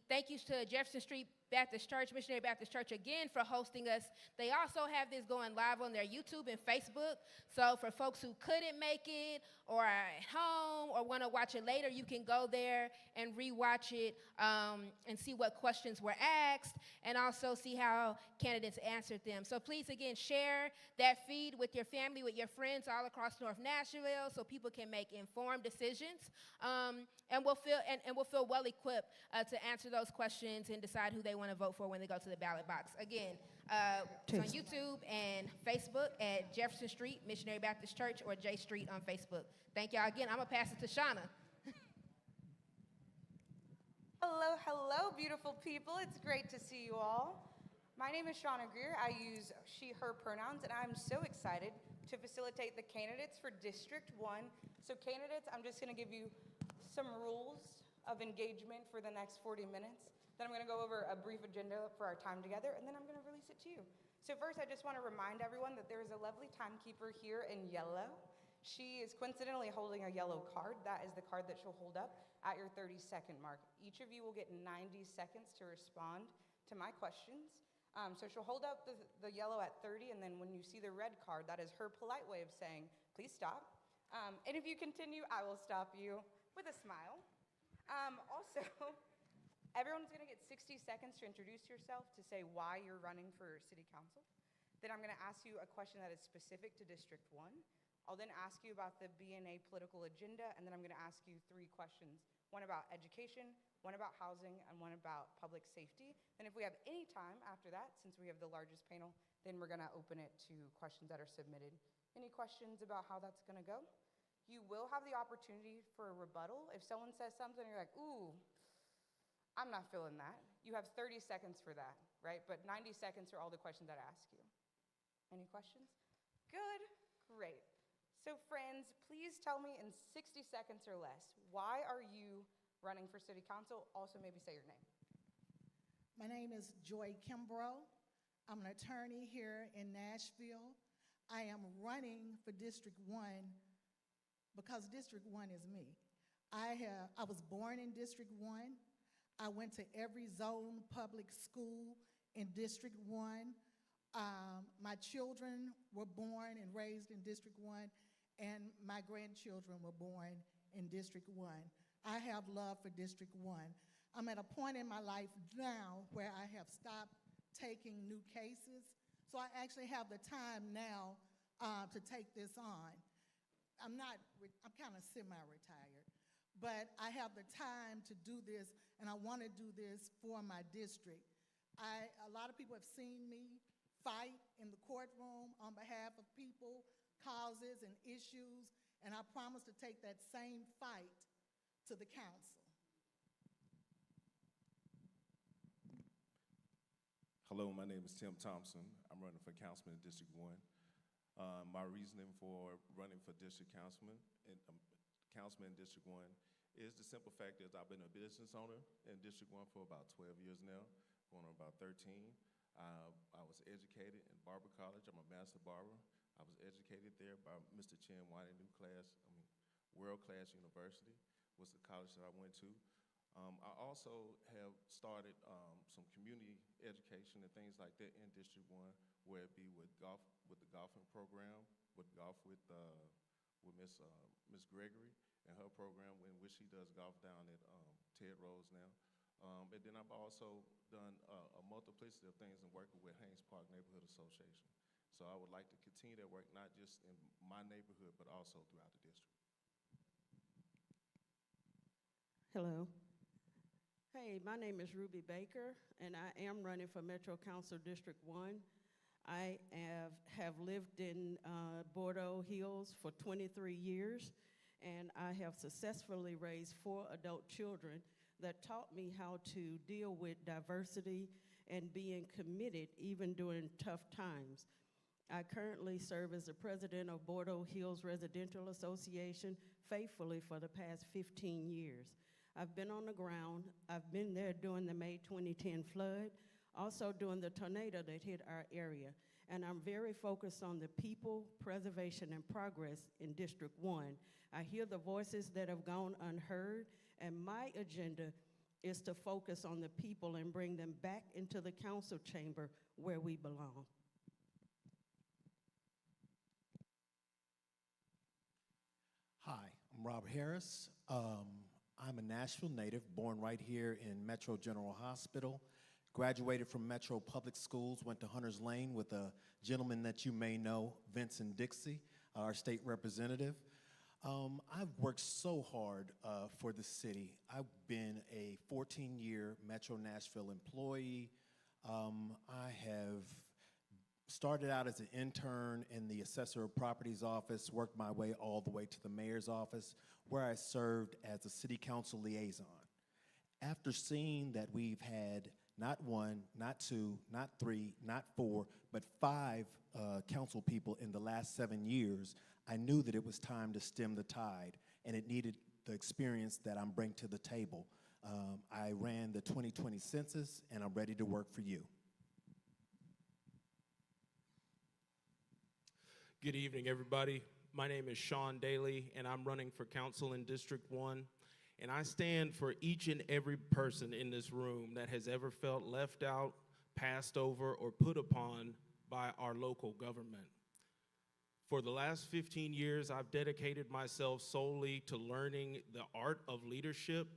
thank you to Jefferson Street Baptist Church, Missionary Baptist Church, again for hosting us. They also have this going live on their YouTube and Facebook. So for folks who couldn't make it or are at home or want to watch it later, you can go there and rewatch it and see what questions were asked and also see how candidates answered them. So please, again, share that feed with your family, with your friends all across North Nashville so people can make informed decisions and we'll feel well equipped to answer those questions and decide who they want to vote for when they go to the ballot box. Again, it's on YouTube and Facebook at Jefferson Street, Missionary Baptist Church, or J Street on Facebook. Thank y'all again. I'm going to pass it to Shauna. Hello, hello, beautiful people. It's great to see you all. My name is Shauna Greer. I use she, her pronouns, and I'm so excited to facilitate the candidates for District 1. So candidates, I'm just going to give you some rules of engagement for the next 40 minutes. Then I'm going to go over a brief agenda for our time together, and then I'm going to release it to you. So first, I just want to remind everyone that there is a lovely timekeeper here in yellow. She is coincidentally holding a yellow card. That is the card that she'll hold up at your 30-second mark. Each of you will get 90 seconds to respond to my questions. So she'll hold up the yellow at 30, and then when you see the red card, that is her polite way of saying, please stop. And if you continue, I will stop you with a smile. Also, everyone's going to get 60 seconds to introduce yourself, to say why you're running for city council. Then I'm going to ask you a question that is specific to District 1. I'll then ask you about the BNA political agenda, and then I'm going to ask you 3 questions, one about education, one about housing, and one about public safety. And if we have any time after that, since we have the largest panel, then we're going to open it to questions that are submitted. Any questions about how that's going to go? You will have the opportunity for a rebuttal. If someone says something, you're like, ooh, I'm not feeling that. You have 30 seconds for that, right? But 90 seconds for all the questions that I ask you. Any questions? Good, great. So friends, please tell me in 60 seconds or less, why are you running for city council. Also, maybe say your name. My name is Joy Kimbrough. I'm an attorney here in Nashville. I am running for District 1 because District 1 is me. I was born in District 1. I went to every zone public school in District 1. My children were born and raised in District 1, and my grandchildren were born in District 1. I have love for District 1. I'm at a point in my life now where I have stopped taking new cases, so I actually have the time now to take this on. I'm kind of semi-retired, but I have the time to do this, and I want to do this for my district. A lot of people have seen me fight in the courtroom on behalf of people, causes, and issues, and I promise to take that same fight to the council. Hello, my name is Tim Thompson. I'm running for councilman in District 1. My reasoning for running for district councilman in District 1 is the simple fact is I've been a business owner in District 1 for about 12 years now, going on about 13. I was educated in Barber College. I'm a master barber. I was educated there by Mr. Chen White World Class University was the college that I went to. I also have started some community education and things like that in District 1, where it be with golf, with the golfing program, with golf with Miss Gregory and her program in which she does golf down at Ted Rose now. And then I've also done a multiplicity of things in working with Haynes Park Neighborhood Association. So I would like to continue that work, not just in my neighborhood, but also throughout the district. Hello. Hey, my name is Ruby Baker, and I am running for Metro Council District 1. I have lived in Bordeaux Hills for 23 years, and I have successfully raised 4 adult children that taught me how to deal with diversity and being committed even during tough times. I currently serve as the president of Bordeaux Hills Residential Association faithfully for the past 15 years. I've been on the ground. I've been there during the May 2010 flood, also during the tornado that hit our area. And I'm very focused on the people, preservation, and progress in District 1. I hear the voices that have gone unheard, and my agenda is to focus on the people and bring them back into the council chamber where we belong. Hi, I'm Rob Harris. I'm a Nashville native, born right here in Metro General Hospital. Graduated from Metro Public Schools, went to Hunters Lane with a gentleman that you may know, Vincent Dixie, our state representative. I've worked so hard for the city. I've been a 14-year Metro Nashville employee. I have started out as an intern in the Assessor of Properties office, worked my way all the way to the mayor's office, where I served as a city council liaison. After seeing that we've had not 1, not 2, not 3, not 4, but 5 council people in the last 7 years, I knew that it was time to stem the tide, and it needed the experience that I'm bringing to the table. I ran the 2020 census, and I'm ready to work for you. Good evening, everybody. My name is Sean Daly, and I'm running for council in District 1. And I stand for each and every person in this room that has ever felt left out, passed over, or put upon by our local government. For the last 15 years, I've dedicated myself solely to learning the art of leadership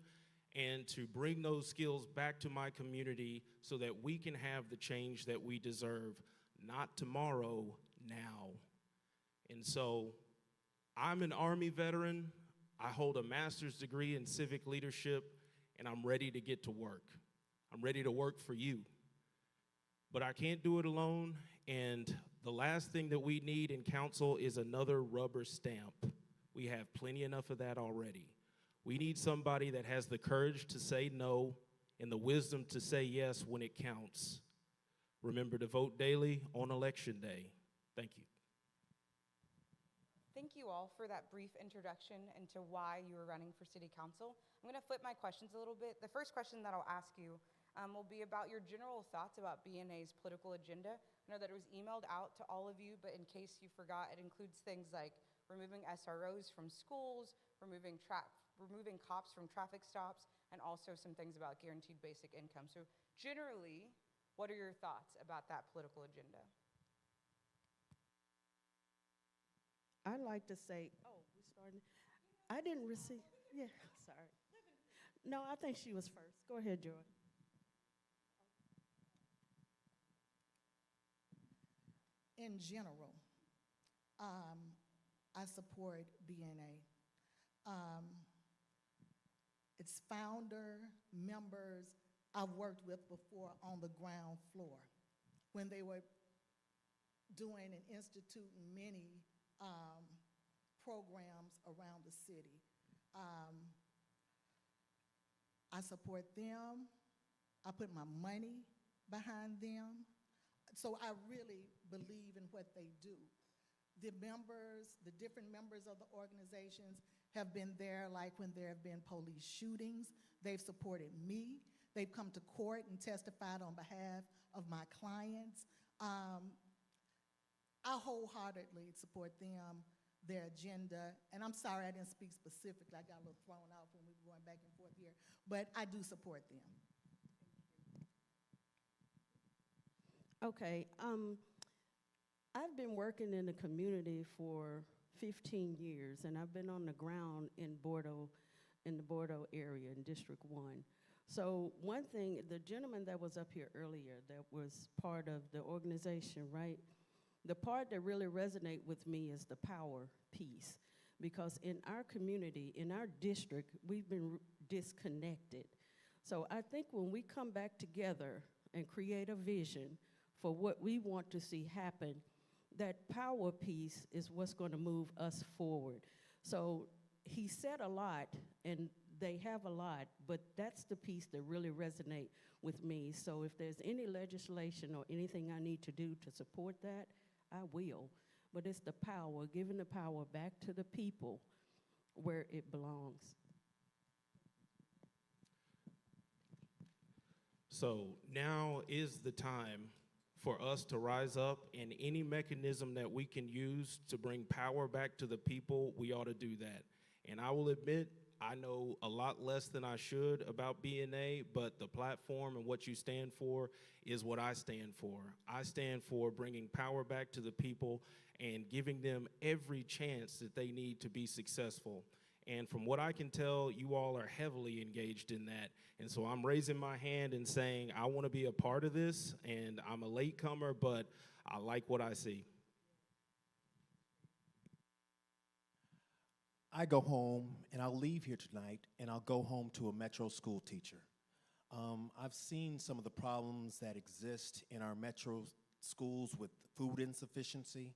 and to bring those skills back to my community so that we can have the change that we deserve, not tomorrow, now. And so I'm an Army veteran. I hold a master's degree in civic leadership, and I'm ready to get to work. I'm ready to work for you. But I can't do it alone, and the last thing that we need in council is another rubber stamp. We have plenty enough of that already. We need somebody that has the courage to say no and the wisdom to say yes when it counts. Remember to vote daily on Election Day. Thank you. thank you all for that brief introduction into why you were running for city council. I'm going to flip my questions a little bit. The first question that I'll ask you will be about your general thoughts about BNA's political agenda. I know that it was emailed out to all of you, but in case you forgot, it includes things like removing SROs from schools, removing cops from traffic stops, and also some things about guaranteed basic income. So generally, what are your thoughts about that political agenda? I'd like to say, oh, we starting? I didn't receive, yeah, sorry. No, I think she was first. Go ahead, Joy. In general, I support BNA. Its founder, members, I've worked with before on the ground floor when they were doing and instituting many programs around the city. I support them. I put my money behind them. So I really believe in what they do. The members, the different members of the organizations have been there, like when there have been police shootings. They've supported me. They've come to court and testified on behalf of my clients. I wholeheartedly support them, their agenda, and I'm sorry I didn't speak specifically. I got a little thrown off when we were going back and forth here, but I do support them. Okay, I've been working in the community for 15 years, and I've been on the ground in the Bordeaux area in District 1. So one thing, the gentleman that was up here earlier that was part of the organization, right? The part that really resonates with me is the power piece, because in our community, in our district, we've been disconnected. So I think when we come back together and create a vision for what we want to see happen, that power piece is what's going to move us forward. So he said a lot, and they have a lot, but that's the piece that really resonates with me. So if there's any legislation or anything I need to do to support that, I will. But it's the power, giving the power back to the people where it belongs. So now is the time for us to rise up, and any mechanism that we can use to bring power back to the people, we ought to do that. And I will admit, I know a lot less than I should about BNA, but the platform and what you stand for is what I stand for. I stand for bringing power back to the people and giving them every chance that they need to be successful. And from what I can tell, you all are heavily engaged in that. And so I'm raising my hand and saying, I want to be a part of this, and I'm a latecomer, but I like what I see. I go home, and I'll leave here tonight, and I'll go home to a Metro school teacher. I've seen some of the problems that exist in our Metro schools with food insufficiency.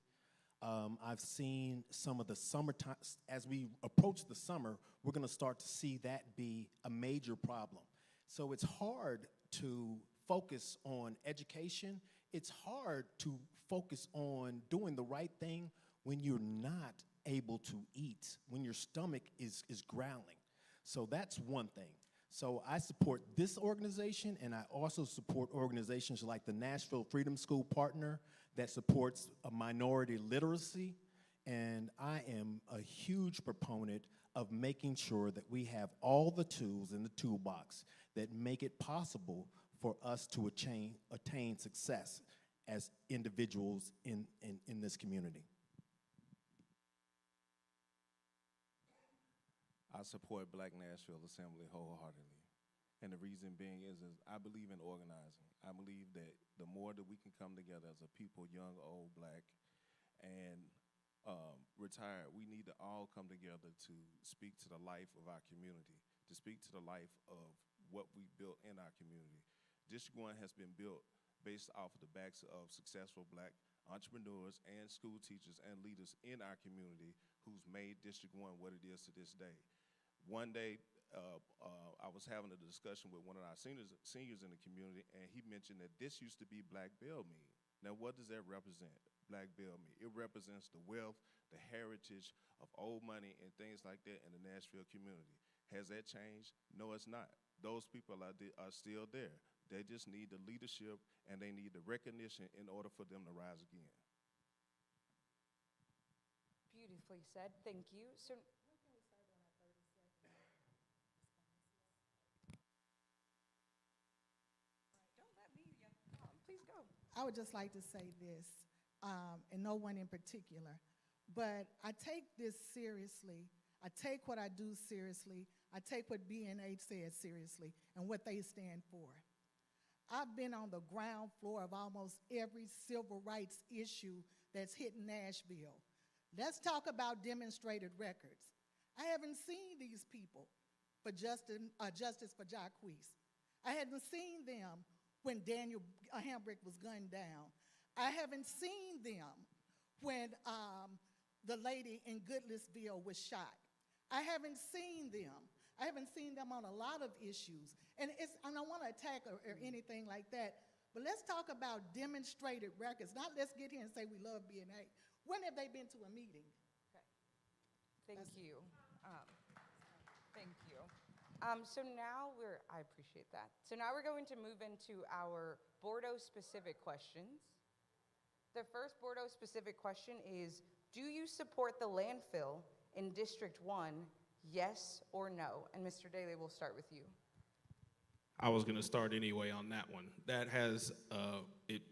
I've seen some of the summertime, as we approach the summer, we're gonna start to see that be a major problem. So it's hard to focus on education. It's hard to focus on doing the right thing when you're not able to eat, when your stomach is growling. So that's one thing. So I support this organization, and I also support organizations like the Nashville Freedom School Partner that supports a minority literacy, and I am a huge proponent of making sure that we have all the tools in the toolbox that make it possible for us to attain success as individuals in this community. I support Black Nashville Assembly wholeheartedly. And the reason being is I believe in organizing. I believe that the more that we can come together as a people, young, old, Black, and retired, we need to all come together to speak to the life of our community, to speak to the life of what we built in our community. District 1 has been built based off of the backs of successful Black entrepreneurs and school teachers and leaders in our community who's made District 1 what it is to this day. One day, I was having a discussion with one of our seniors in the community, and he mentioned that this used to be Black Bell Mead. Now, what does that represent? black bell meal. It represents the wealth, the heritage of old money and things like that in the Nashville community. Has that changed? No, it's not. Those people are still there. They just need the leadership and they need the recognition in order for them to rise again. Beautifully said. Thank you. So, don't let me, please go. I would just like to say this, and no one in particular, but I take this seriously. I take what I do seriously. I take what BNH says seriously and what they stand for. I've been on the ground floor of almost every civil rights issue that's hit Nashville. Let's talk about demonstrated records. I haven't seen these people for justice for Jacquees. I hadn't seen them when Daniel Hambrick was gunned down. I haven't seen them when the lady in Goodlettsville was shot. I haven't seen them. I haven't seen them on a lot of issues. And I don't want to attack or anything like that, but let's talk about demonstrated records. Not let's get here and say we love BNA. When have they been to a meeting? Okay. Thank you. Thank you. So now I appreciate that. So now we're going to move into our Bordeaux-specific questions. The first Bordeaux-specific question is, do you support the landfill in District 1, yes or no? And Mr. Daly, we'll start with you. I was going to start anyway on that one. That has,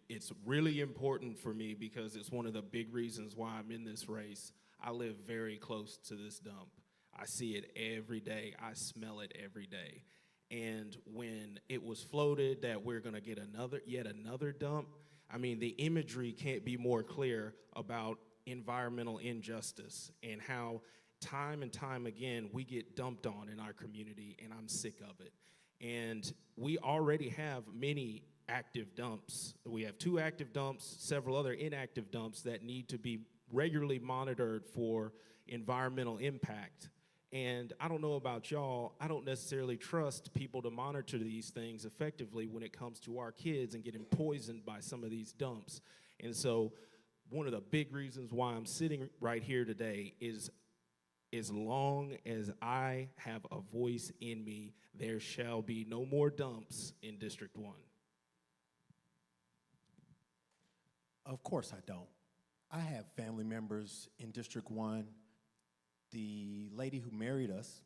it's really important for me because it's one of the big reasons why I'm in this race. I live very close to this dump. I see it every day. I smell it every day. And when it was floated that we're going to get yet another dump, I mean, the imagery can't be more clear about environmental injustice and how time and time again we get dumped on in our community, and I'm sick of it. And we already have many active dumps. We have 2 active dumps, several other inactive dumps that need to be regularly monitored for environmental impact. And I don't know about y'all, I don't necessarily trust people to monitor these things effectively when it comes to our kids and getting poisoned by some of these dumps. And so one of the big reasons why I'm sitting right here today is, as long as I have a voice in me, there shall be no more dumps in District 1. Of course I don't. I have family members in District 1. The lady who married us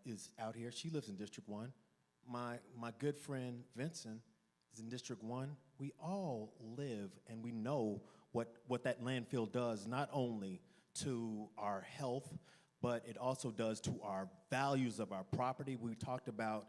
is out here. She lives in District 1. My good friend Vincent is in District 1. We all live and we know what that landfill does, not only to our health, but it also does to our values of our property. We talked about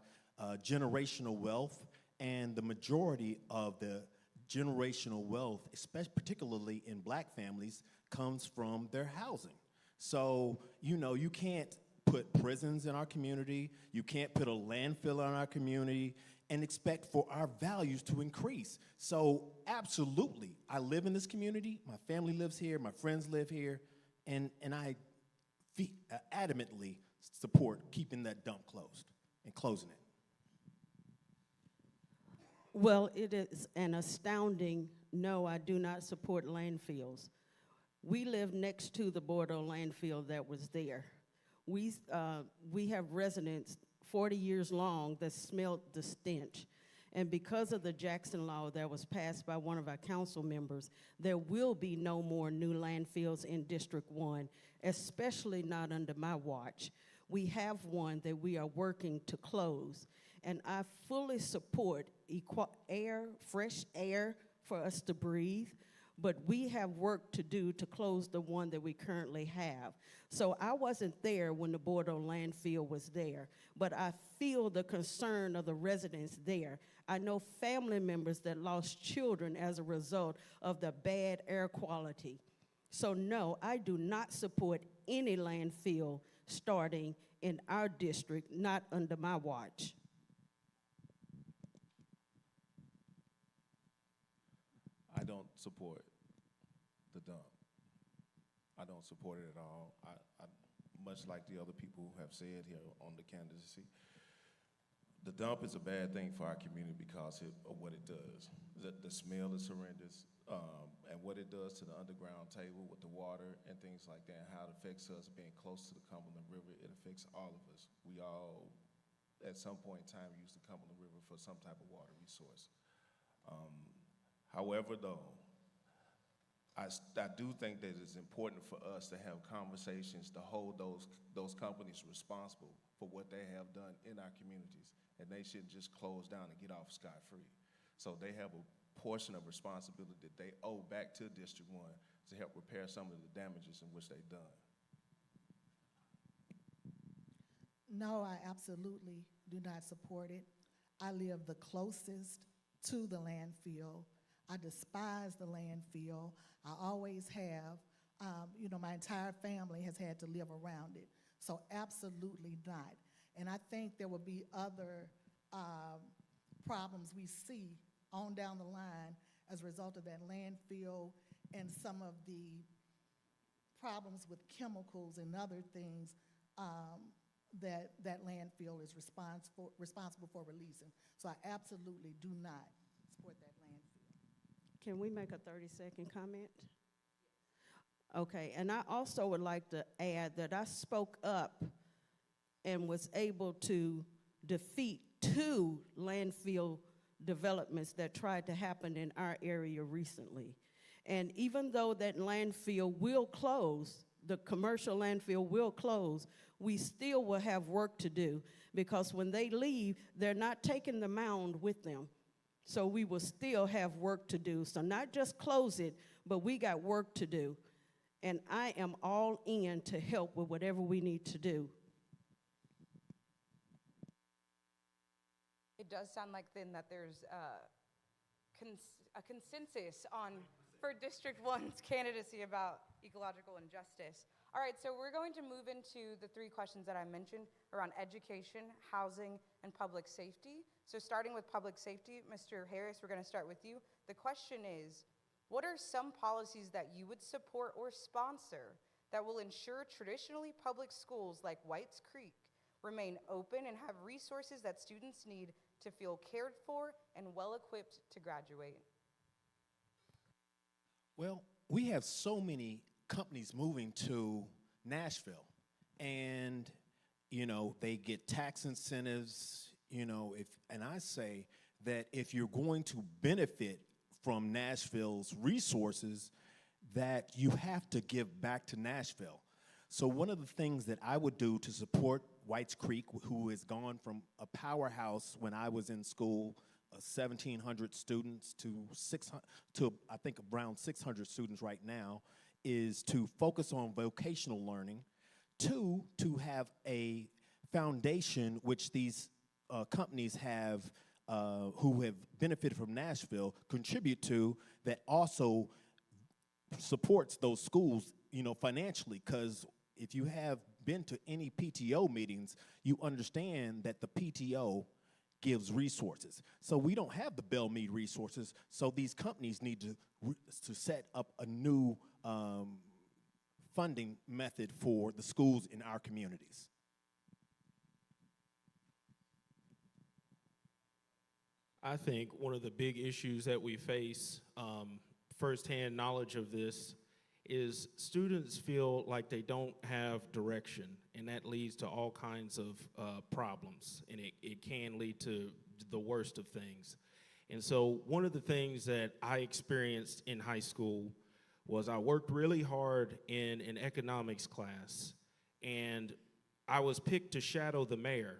generational wealth, and the majority of the generational wealth, especially particularly in black families, comes from their housing. So, you know, you can't put prisons in our community, you can't put a landfill in our community and expect for our values to increase. So absolutely, I live in this community, my family lives here, my friends live here, and I adamantly support keeping that dump closed and closing it. Well, it is an astounding no, I do not support landfills. We live next to the Bordeaux landfill that was there. We have residents 40 years long that smelled the stench. And because of the Jackson law that was passed by one of our council members, there will be no more new landfills in District 1, especially not under my watch. We have one that we are working to close. And I fully support fresh air for us to breathe, but we have work to do to close the one that we currently have. So I wasn't there when the Bordeaux landfill was there, but I feel the concern of the residents there. I know family members that lost children as a result of the bad air quality. So no, I do not support any landfill starting in our district, not under my watch. I don't support the dump. I don't support it at all. I much like the other people who have said here on the candidacy, The dump is a bad thing for our community because of what it does. The smell is horrendous, and what it does to the underground table with the water and things like that, and how it affects us being close to the Cumberland River. It affects all of us. We all, at some point in time, use the Cumberland River for some type of water resource. However, though, I do think that it's important for us to have conversations to hold those companies responsible for what they have done in our communities, and they shouldn't just close down and get off scot-free. So they have a portion of responsibility that they owe back to District 1 to help repair some of the damages in which they've done. No, I absolutely do not support it. I live the closest to the landfill. I despise the landfill. I always have. My entire family has had to live around it. So absolutely not. And I think there will be other problems we see on down the line as a result of that landfill and some of the problems with chemicals and other things that landfill is responsible for releasing. So I absolutely do not support that landfill. Can we make a 30-second comment? Okay, and I also would like to add that I spoke up and was able to defeat 2 landfill developments that tried to happen in our area recently. And even though that landfill will close, the commercial landfill will close, we still will have work to do, because when they leave, they're not taking the mound with them. So we will still have work to do. So not just close it, but we got work to do. And I am all in to help with whatever we need to do. It does sound like then that there's a consensus for District 1's candidacy about ecological injustice. All right, so we're going to move into the 3 questions that I mentioned around education, housing, and public safety. So starting with public safety, Mr. Harris, we're going to start with you. The question is, what are some policies that you would support or sponsor that will ensure traditionally public schools like Whites Creek remain open and have resources that students need to feel cared for and well-equipped to graduate? Well, we have so many companies moving to Nashville, and they get tax incentives. And I say that if you're going to benefit from Nashville's resources, that you have to give back to Nashville. So one of the things that I would do to support Whites Creek, who has gone from a powerhouse when I was in school, 1,700 students to I think around 600 students right now, is to focus on vocational learning. 2, to have a foundation which these companies have, who have benefited from Nashville, contribute to, that also supports those schools, financially. Because if you have been to any PTO meetings, you understand that the PTO gives resources. So we don't have the Bellmead resources, so these companies need to set up a new funding method for the schools in our communities. I think one of the big issues that we face, firsthand knowledge of this, is students feel like they don't have direction, and that leads to all kinds of problems, and it can lead to the worst of things. And so one of the things that I experienced in high school was I worked really hard in an economics class, and I was picked to shadow the mayor,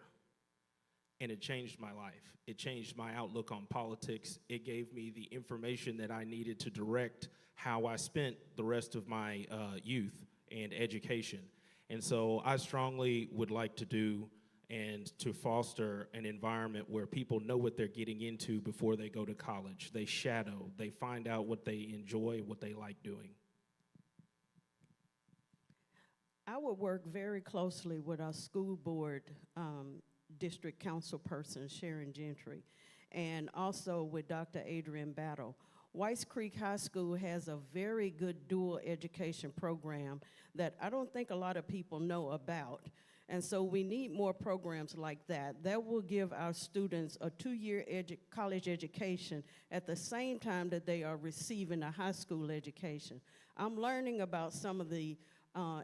and it changed my life. It changed my outlook on politics. It gave me the information that I needed to direct how I spent the rest of my youth and education. And so I strongly would like to do and to foster an environment where people know what they're getting into before they go to college. They shadow, they find out what they enjoy, what they like doing. I would work very closely with our school board district council person, Sharon Gentry, and also with Dr. Adrian Battle. Whites Creek High School has a very good dual education program that I don't think a lot of people know about. And so we need more programs like that. That will give our students a 2-year college education at the same time that they are receiving a high school education. I'm learning about some of the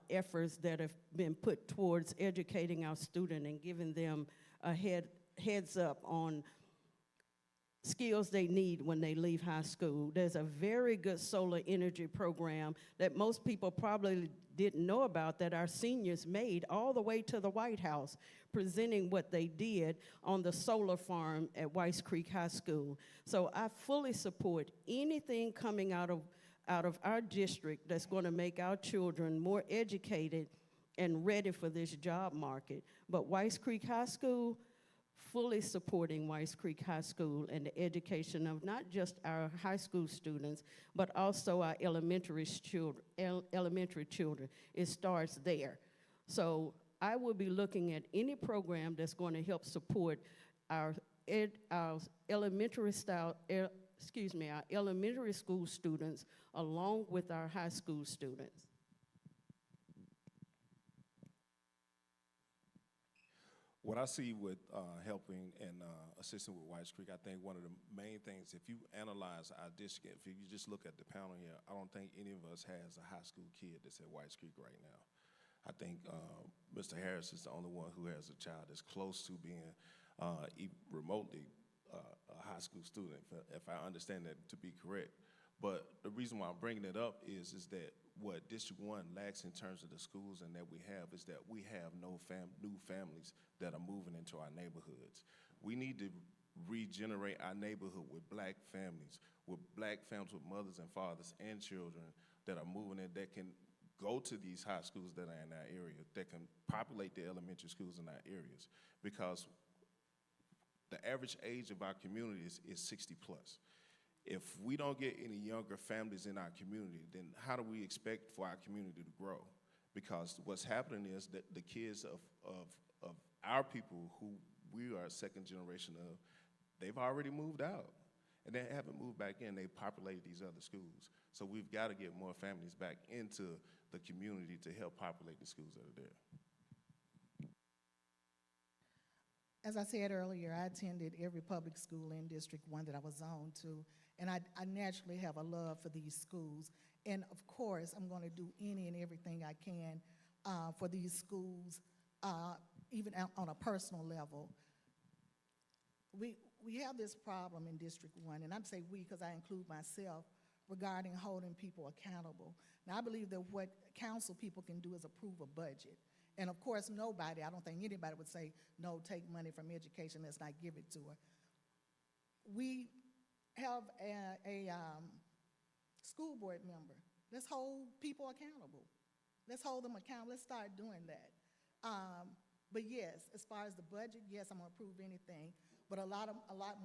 efforts that have been put towards educating our student and giving them a heads up on skills they need when they leave high school. There's a very good solar energy program that most people probably didn't know about that our seniors made all the way to the White House, presenting what they did on the solar farm at Weiss Creek High School. So I fully support anything coming out of our district that's going to make our children more educated and ready for this job market. But Weiss Creek High School, fully supporting Weiss Creek High School and the education of not just our high school students, but also our elementary children. It starts there. So I will be looking at any program that's going to help support our elementary school students along with our high school students. What I see with helping and assisting with Weiss Creek, I think one of the main things, if you analyze our district, if you just look at the panel here, I don't think any of us has a high school kid that's at Weiss Creek right now. I think Mr. Harris is the only one who has a child that's close to being remotely a high school student, if I understand that to be correct. But the reason why I'm bringing it up is that what District 1 lacks in terms of the schools and that we have is that we have no new families that are moving into our neighborhoods. We need to regenerate our neighborhood with black families with mothers and fathers and children that are moving in, that can go to these high schools that are in our area, that can populate the elementary schools in our areas, because the average age of our communities is 60 plus. If we don't get any younger families in our community, then how do we expect for our community to grow? Because what's happening is that the kids of our people who we are a second generation of, they've already moved out. And they haven't moved back in, they populated these other schools. So we've got to get more families back into the community to help populate the schools that are there. As I said earlier, I attended every public school in District 1 that I was zoned to, and I naturally have a love for these schools. And of course, I'm going to do any and everything I can for these schools, even on a personal level. We have this problem in District 1, and I'm saying we because I include myself, regarding holding people accountable. Now, I believe that what council people can do is approve a budget. And of course, I don't think anybody would say, no, take money from education, let's not give it to her. We have a school board member. Let's hold people accountable. Let's hold them accountable. Let's start doing that. But yes, as far as the budget, yes, I'm gonna approve anything. But a lot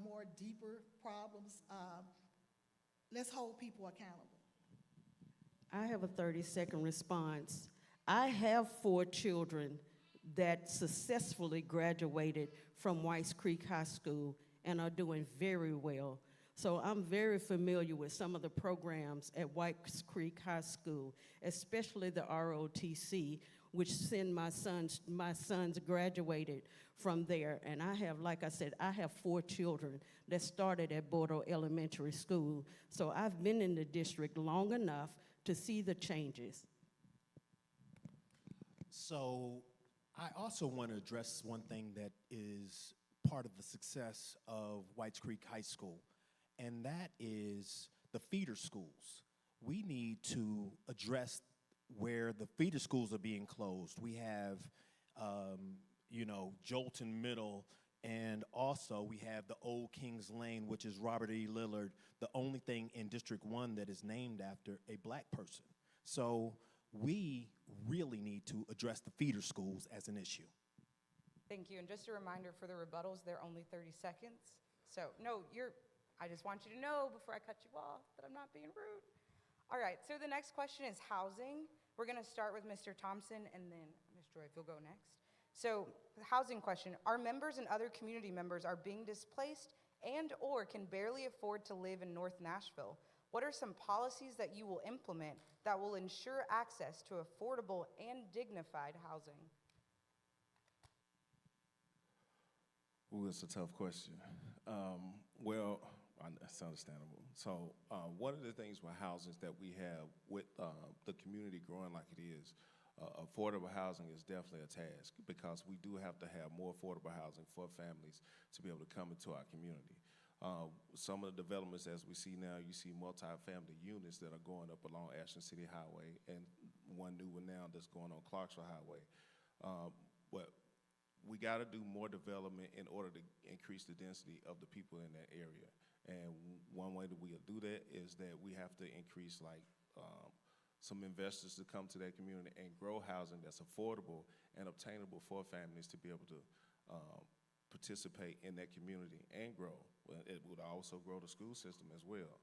more deeper problems, let's hold people accountable. I have a 30-second response. I have 4 children that successfully graduated from Weiss Creek High School and are doing very well. So I'm very familiar with some of the programs at Weiss Creek High School, especially the ROTC, which my sons graduated from there. And I have, like I said, I have 4 children that started at Bordeaux Elementary School. So I've been in the district long enough to see the changes. So I also want to address one thing that is part of the success of Whites Creek High School, and that is the feeder schools. We need to address where the feeder schools are being closed. We have, Jolton Middle, and also we have the Old Kings Lane, which is Robert E. Lillard, the only thing in District 1 that is named after a black person. So we really need to address the feeder schools as an issue. Thank you, and just a reminder for the rebuttals, they're only 30 seconds. So, I just want you to know before I cut you off that I'm not being rude. All right, so the next question is housing. We're gonna start with Mr. Thompson and then Ms. Joy, if you'll go next. So, the housing question, our members and other community members are being displaced and or can barely afford to live in North Nashville. What are some policies that you will implement that will ensure access to affordable and dignified housing? Ooh, it's a tough question. Well, that's understandable. So one of the things with housing is that we have with the community growing like it is, affordable housing is definitely a task because we do have to have more affordable housing for families to be able to come into our community. Some of the developments as we see now, you see multi-family units that are going up along Ashland City Highway and one new one now that's going on Clarksville Highway. But we got to do more development in order to increase the density of the people in that area. And one way that we'll do that is that we have to increase some investors to come to that community and grow housing that's affordable and obtainable for families to be able to participate in that community and grow. It would also grow the school system as well.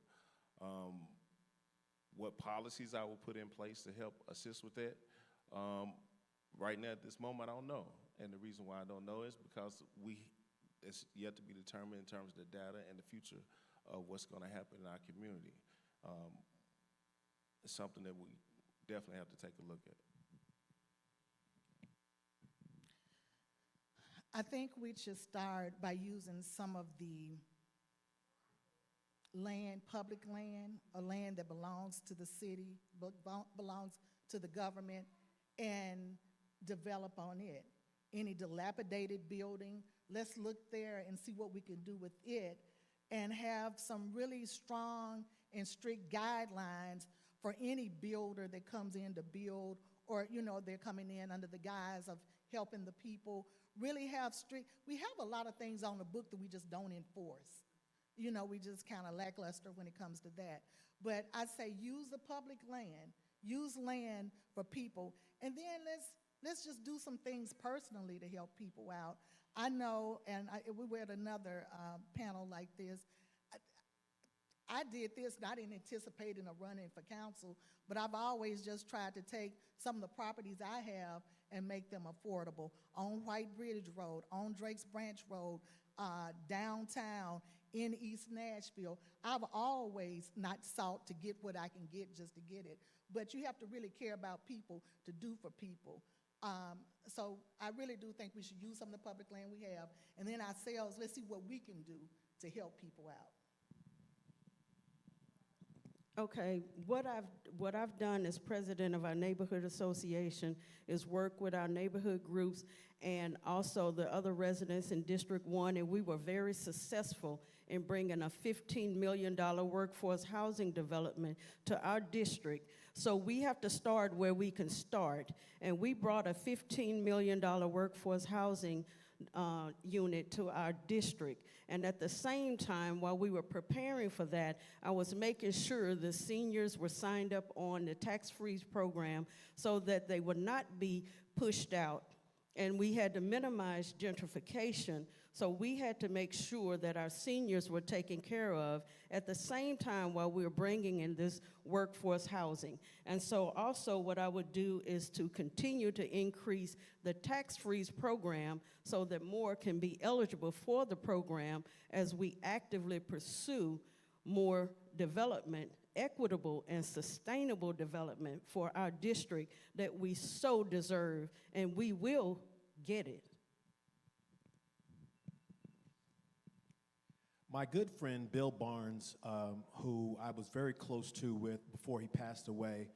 What policies I will put in place to help assist with that? Right now at this moment, I don't know. And the reason why I don't know is because it's yet to be determined in terms of the data and the future of what's going to happen in our community. It's something that we definitely have to take a look at. I think we should start by using some of the land, public land, or land that belongs to the city, belongs to the government, and develop on it. Any dilapidated building, let's look there and see what we can do with it and have some really strong and strict guidelines for any builder that comes in to build, or they're coming in under the guise of helping the people. Really have strict, we have a lot of things on the book that we just don't enforce. We just kind of lackluster when it comes to that. But I say use the public land, use land for people, and then let's just do some things personally to help people out. I know, and we were at another panel like this. I did this, and I didn't anticipate in a run-in for council, but I've always just tried to take some of the properties I have and make them affordable. On White Bridge Road, on Drakes Branch Road, downtown, in East Nashville. I've always not sought to get what I can get just to get it, but you have to really care about people to do for people. So I really do think we should use some of the public land we have, and then ourselves, let's see what we can do to help people out. Okay, what I've done as president of our neighborhood association is work with our neighborhood groups and also the other residents in District 1, and we were very successful in bringing a $15 million workforce housing development to our district. So we have to start where we can start, and we brought a $15 million workforce housing unit to our district. And at the same time, while we were preparing for that, I was making sure the seniors were signed up on the tax freeze program so that they would not be pushed out. And we had to minimize gentrification, so we had to make sure that our seniors were taken care of at the same time while we were bringing in this workforce housing. And so also what I would do is to continue to increase the tax freeze program so that more can be eligible for the program as we actively pursue more development, equitable and sustainable development for our district that we so deserve, and we will get it. My good friend Bill Barnes, who I was very close to with before he passed away,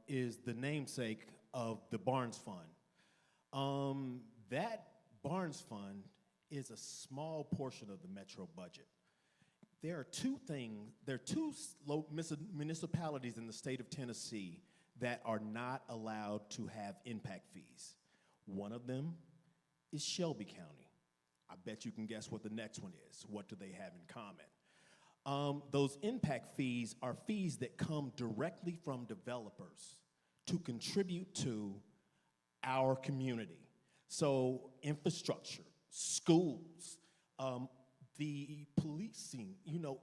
is the namesake of the Barnes Fund. That Barnes Fund is a small portion of the metro budget. There are two municipalities in the state of Tennessee that are not allowed to have impact fees. One of them is Shelby County. I bet you can guess what the next one is. What do they have in common? Those impact fees are fees that come directly from developers to contribute to our community. So infrastructure, schools, the policing,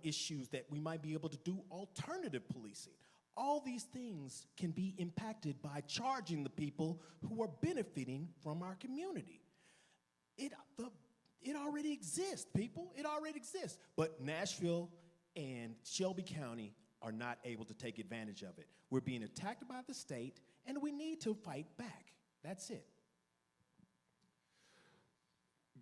issues that we might be able to do alternative policing. All these things can be impacted by charging the people who are benefiting from our community. It already exists, people. It already exists. But Nashville and Shelby County are not able to take advantage of it. We're being attacked by the state, and we need to fight back. That's it.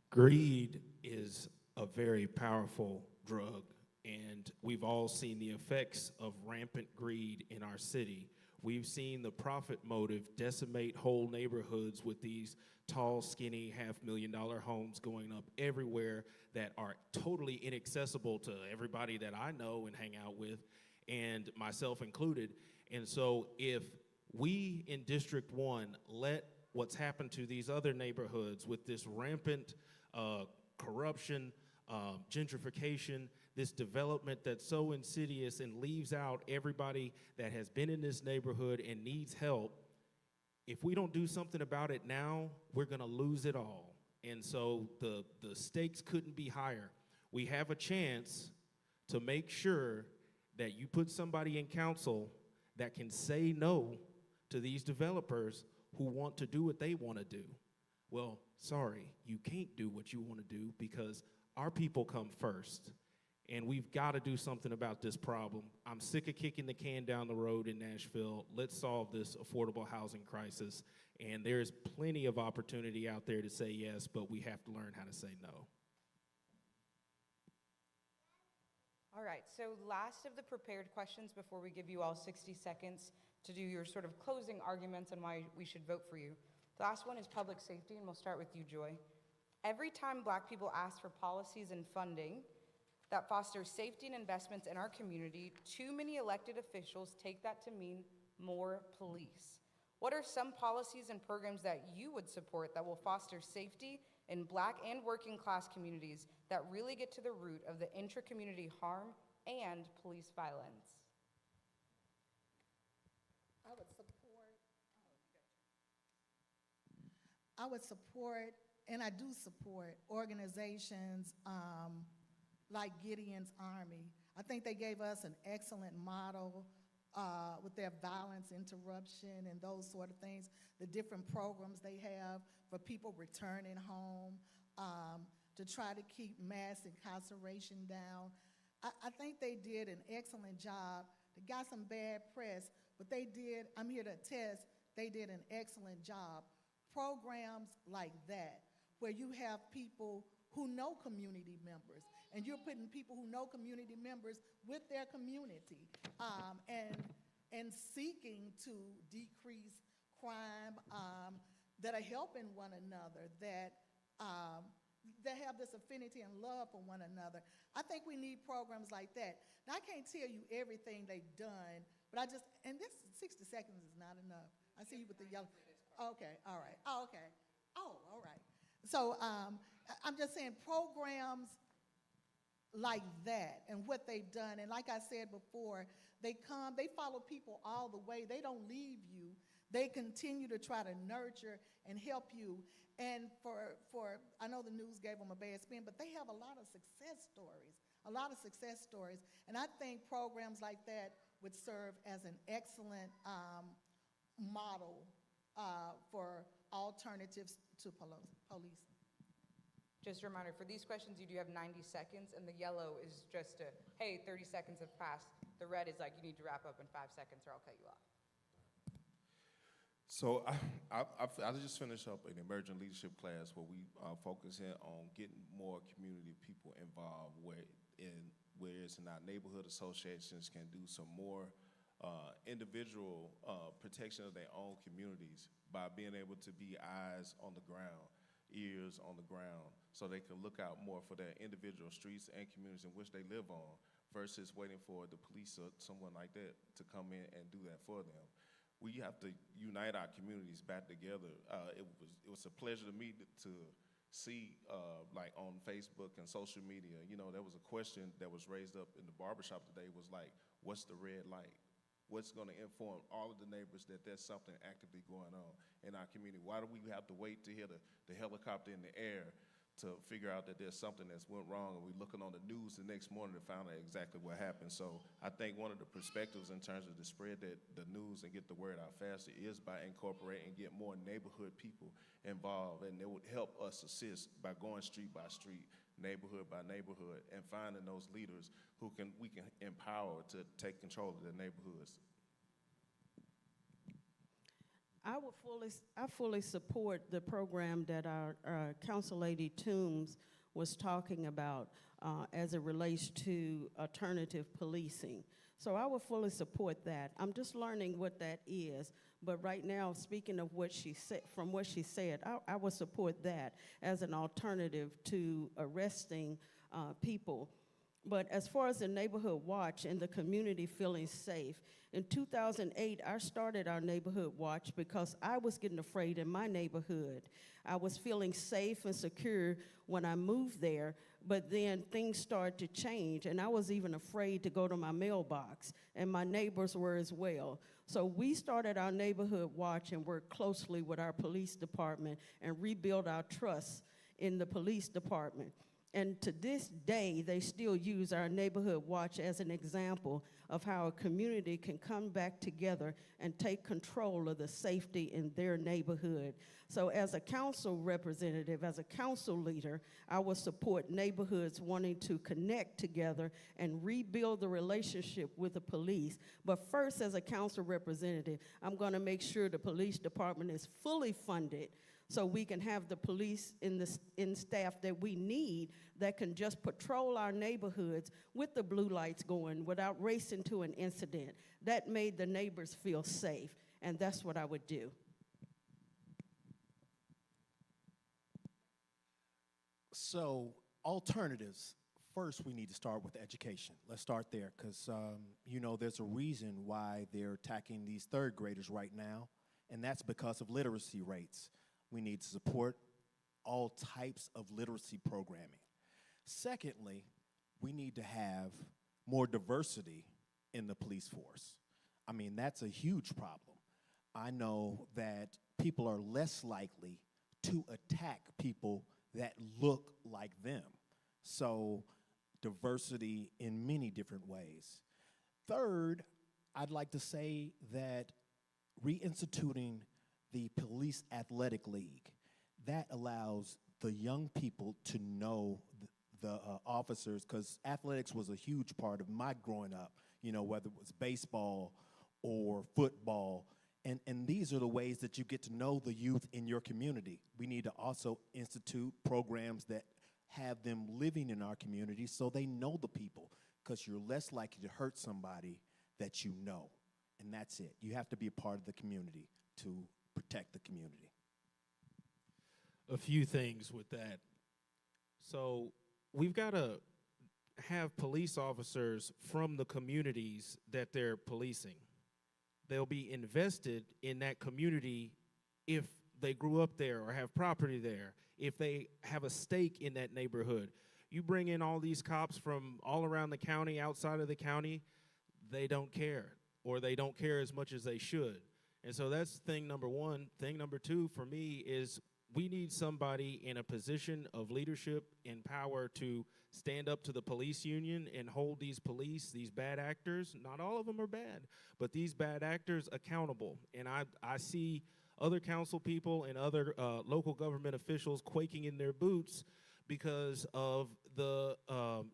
Greed is a very powerful drug, and we've all seen the effects of rampant greed in our city. We've seen the profit motive decimate whole neighborhoods with these tall, skinny, $500,000 homes going up everywhere that are totally inaccessible to everybody that I know and hang out with, and myself included. And so if we in District 1 let what's happened to these other neighborhoods with this rampant corruption, gentrification, this development that's so insidious and leaves out everybody that has been in this neighborhood and needs help, if we don't do something about it now, we're gonna lose it all. And so the stakes couldn't be higher. We have a chance to make sure that you put somebody in council that can say no to these developers who want to do what they want to do. Well, sorry, you can't do what you want to do because our people come first. And we've got to do something about this problem. I'm sick of kicking the can down the road in Nashville. Let's solve this affordable housing crisis. And there's plenty of opportunity out there to say yes, but we have to learn how to say no. All right, so last of the prepared questions before we give you all 60 seconds to do your sort of closing arguments on why we should vote for you. The last one is public safety, and we'll start with you, Joy. Every time Black people ask for policies and funding that fosters safety and investments in our community, too many elected officials take that to mean more police. What are some policies and programs that you would support that will foster safety in Black and working class communities that really get to the root of the intra-community harm and police violence? I would support, and I do support, organizations like Gideon's Army. I think they gave us an excellent model with their violence interruption and those sort of things, the different programs they have for people returning home, to try to keep mass incarceration down. I think they did an excellent job. They got some bad press, but they did, I'm here to attest, they did an excellent job. Programs like that, where you have people who know community members, and you're putting people who know community members with their community, and seeking to decrease crime, that are helping one another, that have this affinity and love for one another. I think we need programs like that. Now, I can't tell you everything they've done, but and this 60 seconds is not enough. I see you with the yellow. Okay, all right. Oh, okay. Oh, all right. So I'm just saying programs like that and what they've done, and like I said before, they follow people all the way. They don't leave you. They continue to try to nurture and help you. And I know the news gave them a bad spin, but they have a lot of success stories, And I think programs like that would serve as an excellent model for alternatives to police. Just a reminder, for these questions, you do have 90 seconds, and the yellow is just hey, 30 seconds have passed. The red is like, you need to wrap up in 5 seconds or I'll cut you off. So I just finished up an emerging leadership class where we are focusing on getting more community people involved, whereas in our neighborhood associations can do some more individual protection of their own communities by being able to be eyes on the ground, ears on the ground, so they can look out more for their individual streets and communities in which they live on versus waiting for the police or someone like that to come in and do that for them. We have to unite our communities back together. It was a pleasure to me to see, like on Facebook and social media, there was a question that was raised up in the barbershop today was like, what's the red light? What's going to inform all of the neighbors that there's something actively going on in our community? Why do we have to wait to hear the helicopter in the air to figure out that there's something that's went wrong, and we're looking on the news the next morning to find out exactly what happened? So I think one of the perspectives in terms of to spread the news and get the word out faster is by incorporating and get more neighborhood people involved, and it would help us assist by going street by street, neighborhood by neighborhood, and finding those leaders who we can empower to take control of their neighborhoods. I fully support the program that our Council Lady Toombs was talking about as it relates to alternative policing. So I would fully support that. I'm just learning what that is, but right now, speaking of what she said, from what she said, I would support that as an alternative to arresting people. But as far as the neighborhood watch and the community feeling safe, in 2008, I started our neighborhood watch because I was getting afraid in my neighborhood. I was feeling safe and secure when I moved there, but then things started to change, and I was even afraid to go to my mailbox, and my neighbors were as well. So we started our neighborhood watch and worked closely with our police department and rebuild our trust in the police department. And to this day, they still use our neighborhood watch as an example of how a community can come back together and take control of the safety in their neighborhood. So as a council representative, as a council leader, I will support neighborhoods wanting to connect together and rebuild the relationship with the police. But first, as a council representative, I'm gonna make sure the police department is fully funded so we can have the police in staff that we need that can just patrol our neighborhoods with the blue lights going without racing to an incident. That made the neighbors feel safe, and that's what I would do. So, alternatives. First, we need to start with education. Let's start there, because you know, there's a reason why they're attacking these third graders right now, and that's because of literacy rates. We need to support all types of literacy programming. Secondly, we need to have more diversity in the police force. I mean, that's a huge problem. I know that people are less likely to attack people that look like them. So, diversity in many different ways. Third, I'd like to say that reinstituting the Police Athletic League, that allows the young people to know the officers, because athletics was a huge part of my growing up, you know, whether it was baseball or football. And these are the ways that you get to know the youth in your community. We need to also institute programs that have them living in our community so they know the people, because you're less likely to hurt somebody that you know. And that's it. You have to be a part of the community to protect the community. A few things with that. So we've got to have police officers from the communities that they're policing. They'll be invested in that community if they grew up there or have property there, if they have a stake in that neighborhood. You bring in all these cops from all around the county, outside of the county, they don't care, or they don't care as much as they should. And so that's thing number one. Thing number two for me is we need somebody in a position of leadership and power to stand up to the police union and hold these police, these bad actors, not all of them are bad, but these bad actors accountable. And I see other council people and other local government officials quaking in their boots because of the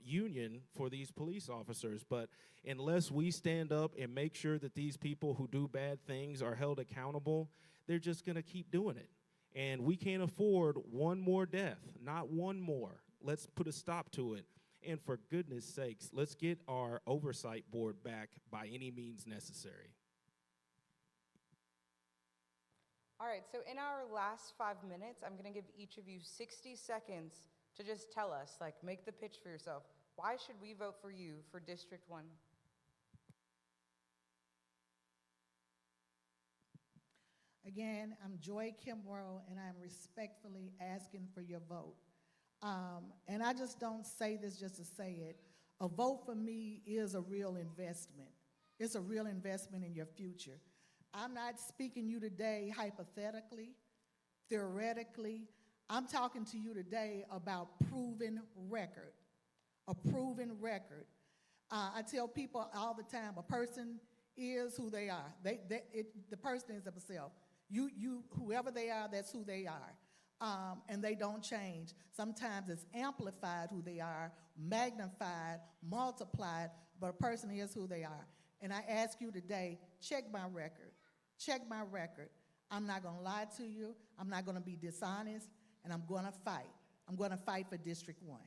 union for these police officers. But unless we stand up and make sure that these people who do bad things are held accountable, they're just gonna keep doing it. And we can't afford one more death, not one more. Let's put a stop to it. And for goodness sakes, let's get our oversight board back by any means necessary. All right, so in our last 5 minutes, I'm gonna give each of you 60 seconds to just tell us, like, make the pitch for yourself. Why should we vote for you for District 1? Again, I'm Joy Kimbrough, and I'm respectfully asking for your vote. And I just don't say this just to say it. A vote for me is a real investment. It's a real investment in your future. I'm not speaking to you today hypothetically, theoretically. I'm talking to you today about proven record, a proven record. I tell people all the time, a person is who they are. The person is themselves. Whoever they are, that's who they are. And they don't change. Sometimes it's amplified who they are, magnified, multiplied, but a person is who they are. And I ask you today, check my record. Check my record. I'm not going to lie to you. I'm not going to be dishonest, and I'm going to fight. I'm going to fight for District 1.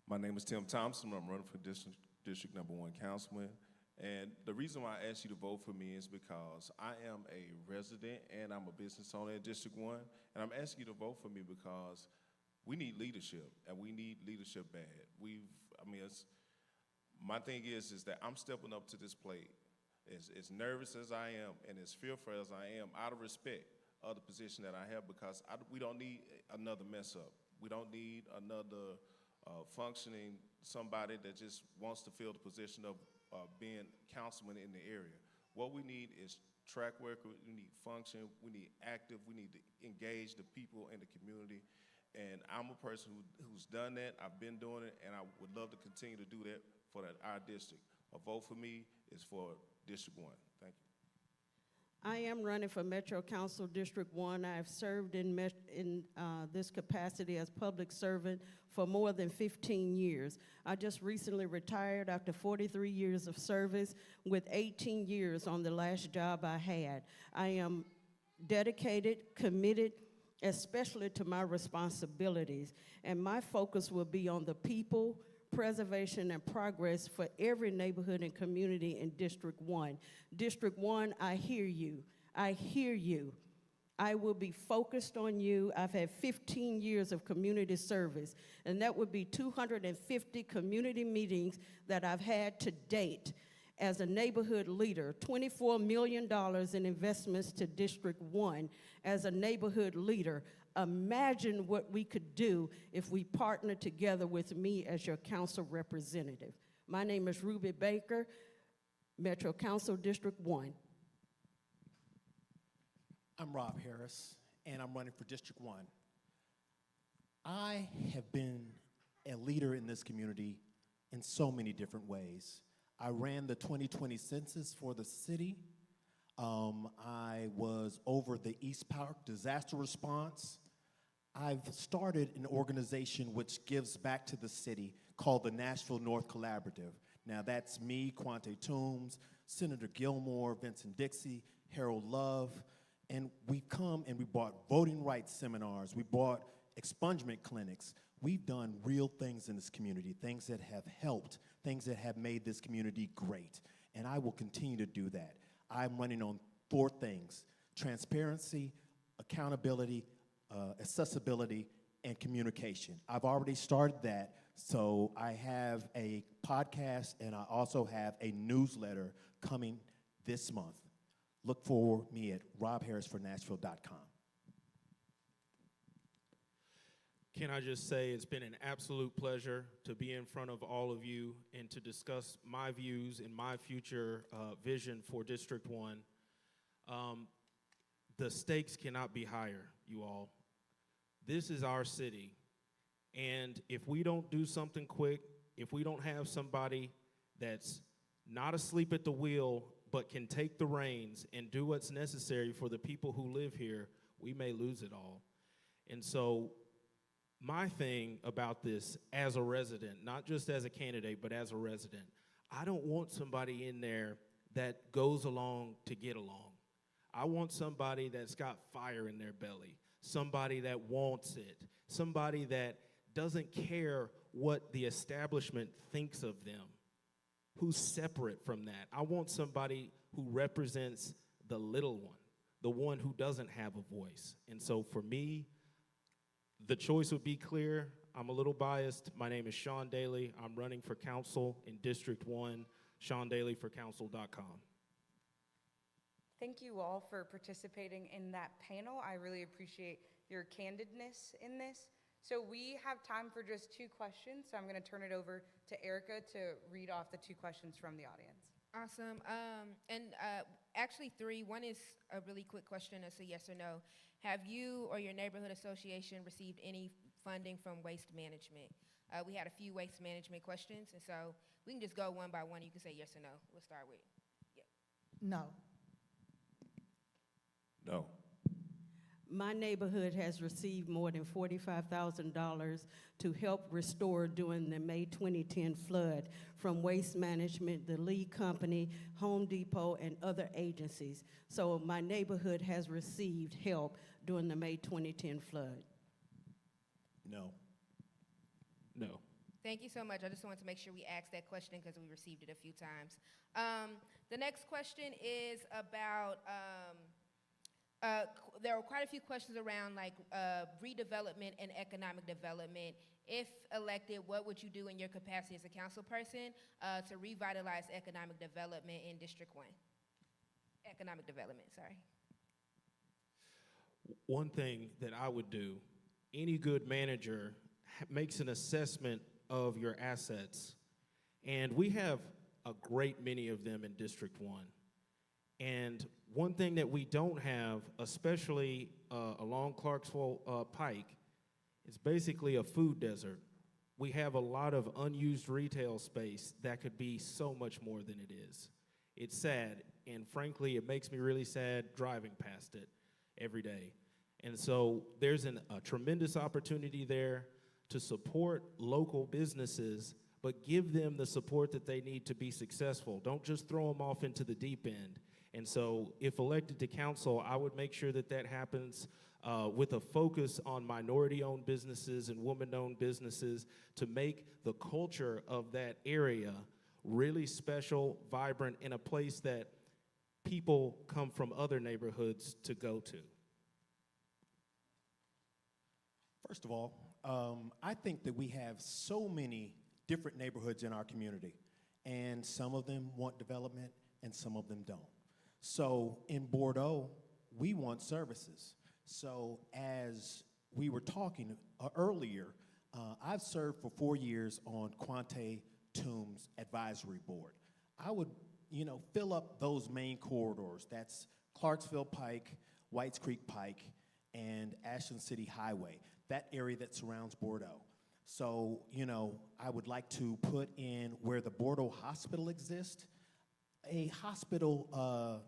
My name is Tim Thompson. I'm running for District Number 1 Councilman. And the reason why I asked you to vote for me is because I am a resident and I'm a business owner in District 1. And I'm asking you to vote for me because we need leadership, and we need leadership bad. My thing is that I'm stepping up to this plate as nervous as I am and as fearful as I am, out of respect of the position that I have, because we don't need another mess up. We don't need another functioning somebody that just wants to fill the position of being councilman in the area. What we need is track record, we need function, we need active, we need to engage the people in the community. And I'm a person who's done that. I've been doing it, and I would love to continue to do that for our district. A vote for me is for District 1. Thank you. I am running for Metro Council District 1. I have served in this capacity as public servant for more than 15 years. I just recently retired after 43 years of service with 18 years on the last job I had. I am dedicated, committed, especially to my responsibilities, and my focus will be on the people, preservation, and progress for every neighborhood and community in District 1. District 1, I hear you. I hear you. I will be focused on you. I've had 15 years of community service, and that would be 250 community meetings that I've had to date as a neighborhood leader, $24 million in investments to District 1 as a neighborhood leader. Imagine what we could do if we partnered together with me as your council representative. My name is Ruby Baker, Metro Council District 1. I'm Rob Harris, and I'm running for District 1. I have been a leader in this community in so many different ways. I ran the 2020 census for the city. I was over the East Park disaster response. I've started an organization which gives back to the city called the Nashville North Collaborative. Now that's me, Quante Toombs, Senator Gilmore, Vincent Dixie, Harold Love, and we've come and we brought voting rights seminars, we brought expungement clinics. We've done real things in this community, things that have helped, things that have made this community great, and I will continue to do that. I'm running on 4 things: transparency, accountability, accessibility, and communication. I've already started that, so I have a podcast and I also have a newsletter coming this month. Look for me at robharrisfornashville.com. Can I just say it's been an absolute pleasure to be in front of all of you and to discuss my views and my future vision for District 1. The stakes cannot be higher, you all. This is our city, and if we don't do something quick, if we don't have somebody that's not asleep at the wheel but can take the reins and do what's necessary for the people who live here, we may lose it all. And so my thing about this as a resident, not just as a candidate, but as a resident, I don't want somebody in there that goes along to get along. I want somebody that's got fire in their belly, somebody that wants it, somebody that doesn't care what the establishment thinks of them, who's separate from that. I want somebody who represents the little one, the one who doesn't have a voice. And so for me, the choice would be clear. I'm a little biased. My name is Sean Daly. I'm running for council in District 1, SeanDalyForCouncil.com. Thank you all for participating in that panel. I really appreciate your candidness in this. So we have time for just 2 questions, so I'm going to turn it over to Erica to read off the 2 questions from the audience. Awesome. Actually 3. One is a really quick question. It's a yes or no. Have you or your neighborhood association received any funding from waste management? We had a few waste management questions, and so we can just go one by one. You can say yes or no. We'll start with, No. No. My neighborhood has received more than $45,000 to help restore during the May 2010 flood from Waste Management, the Lee Company, Home Depot, and other agencies. So my neighborhood has received help during the May 2010 flood. No. No. Thank you so much. I just wanted to make sure we asked that question because we received it a few times. The next question is about, there were quite a few questions around like redevelopment and economic development. If elected, what would you do in your capacity as a council person to revitalize economic development in District 1? Economic development, sorry. One thing that I would do, any good manager makes an assessment of your assets, and we have a great many of them in District 1. And one thing that we don't have, especially along Clarksville Pike, is basically a food desert. We have a lot of unused retail space that could be so much more than it is. It's sad, and frankly, it makes me really sad driving past it every day. And so there's a tremendous opportunity there to support local businesses, but give them the support that they need to be successful. Don't just throw them off into the deep end. And so if elected to council, I would make sure that that happens with a focus on minority-owned businesses and woman-owned businesses to make the culture of that area really special, vibrant, in a place that people come from other neighborhoods to go to. First of all, I think that we have so many different neighborhoods in our community, and some of them want development and some of them don't. So in Bordeaux, we want services. So as we were talking earlier, I've served for 4 years on Quante Toombs Advisory Board. I would, fill up those main corridors. That's Clarksville Pike, Whites Creek Pike, and Ashland City Highway, that area that surrounds Bordeaux. So, I would like to put in where the Bordeaux Hospital exists, a hospital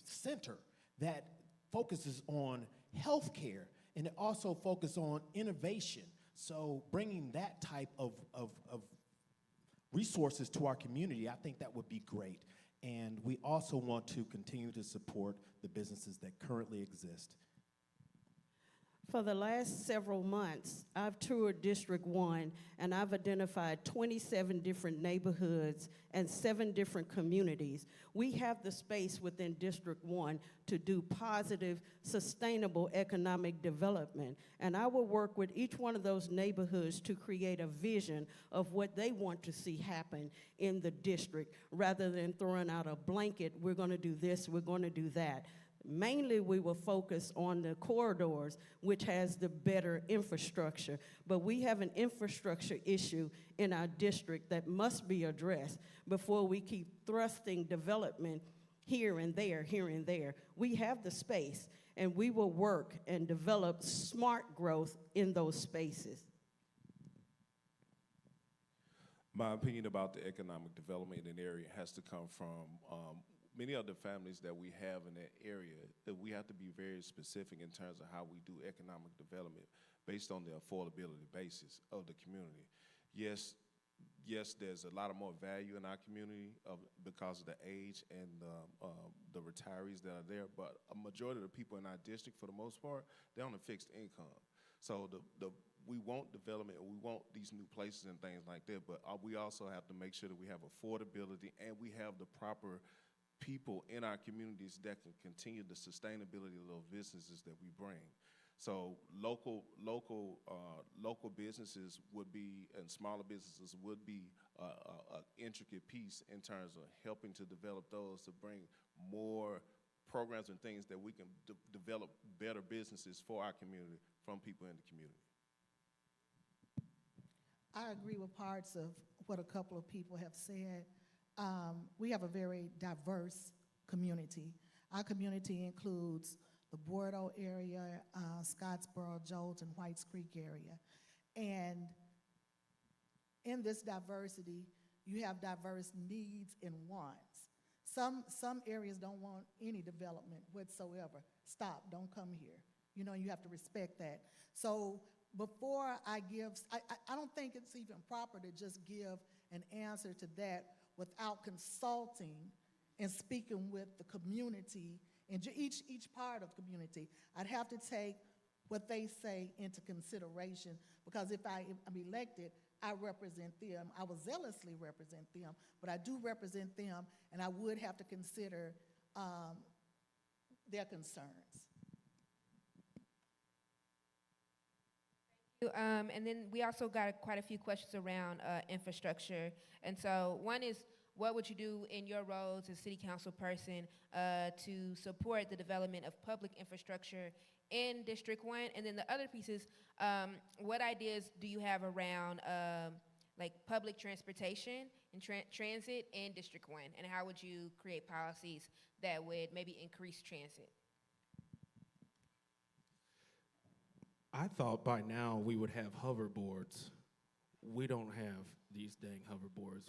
center that focuses on healthcare, and it also focuses on innovation. So bringing that type of resources to our community, I think that would be great. And we also want to continue to support the businesses that currently exist. For the last several months, I've toured District 1, and I've identified 27 different neighborhoods and 7 different communities. We have the space within District 1 to do positive, sustainable economic development, and I will work with each one of those neighborhoods to create a vision of what they want to see happen in the district, rather than throwing out a blanket, we're going to do this, we're going to do that. Mainly, we will focus on the corridors, which has the better infrastructure. But we have an infrastructure issue in our district that must be addressed before we keep thrusting development here and there, here and there. We have the space, and we will work and develop smart growth in those spaces. My opinion about the economic development in an area has to come from many of the families that we have in that area, that we have to be very specific in terms of how we do economic development based on the affordability basis of the community. Yes, there's a lot of more value in our community because of the age and the retirees that are there, but a majority of the people in our district, for the most part, they're on a fixed income. So we want development, we want these new places and things like that, but we also have to make sure that we have affordability and we have the proper people in our communities that can continue the sustainability of those businesses that we bring. So local businesses would be, and smaller businesses would be an intricate piece in terms of helping to develop those, to bring more programs and things that we can develop better businesses for our community from people in the community. I agree with parts of what a couple of people have said. We have a very diverse community. Our community includes the Bordeaux area, Scottsboro, Jolt, and Whites Creek area. And in this diversity, you have diverse needs and wants. Some areas don't want any development whatsoever. Stop, don't come here. You know, you have to respect that. So before I give, I don't think it's even proper to just give an answer to that without consulting and speaking with the community and each part of the community. I'd have to take what they say into consideration, because if I'm elected, I represent them. I will zealously represent them, but I do represent them, and I would have to consider their concerns. And then we also got quite a few questions around infrastructure. And so one is, what would you do in your role as a city council person to support the development of public infrastructure in District 1? And then the other piece is, what ideas do you have around like public transportation and transit in District 1? And how would you create policies that would maybe increase transit? I thought by now we would have hoverboards. We don't have these dang hoverboards.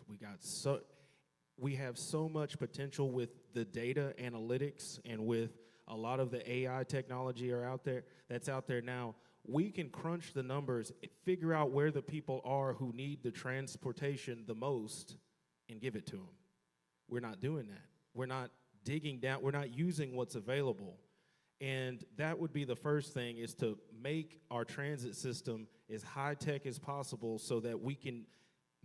We have so much potential with the data analytics and with a lot of the AI technology that's out there now. We can crunch the numbers, figure out where the people are who need the transportation the most, and give it to them. We're not doing that. We're not digging down. We're not using what's available. And that would be the first thing, is to make our transit system as high-tech as possible so that we can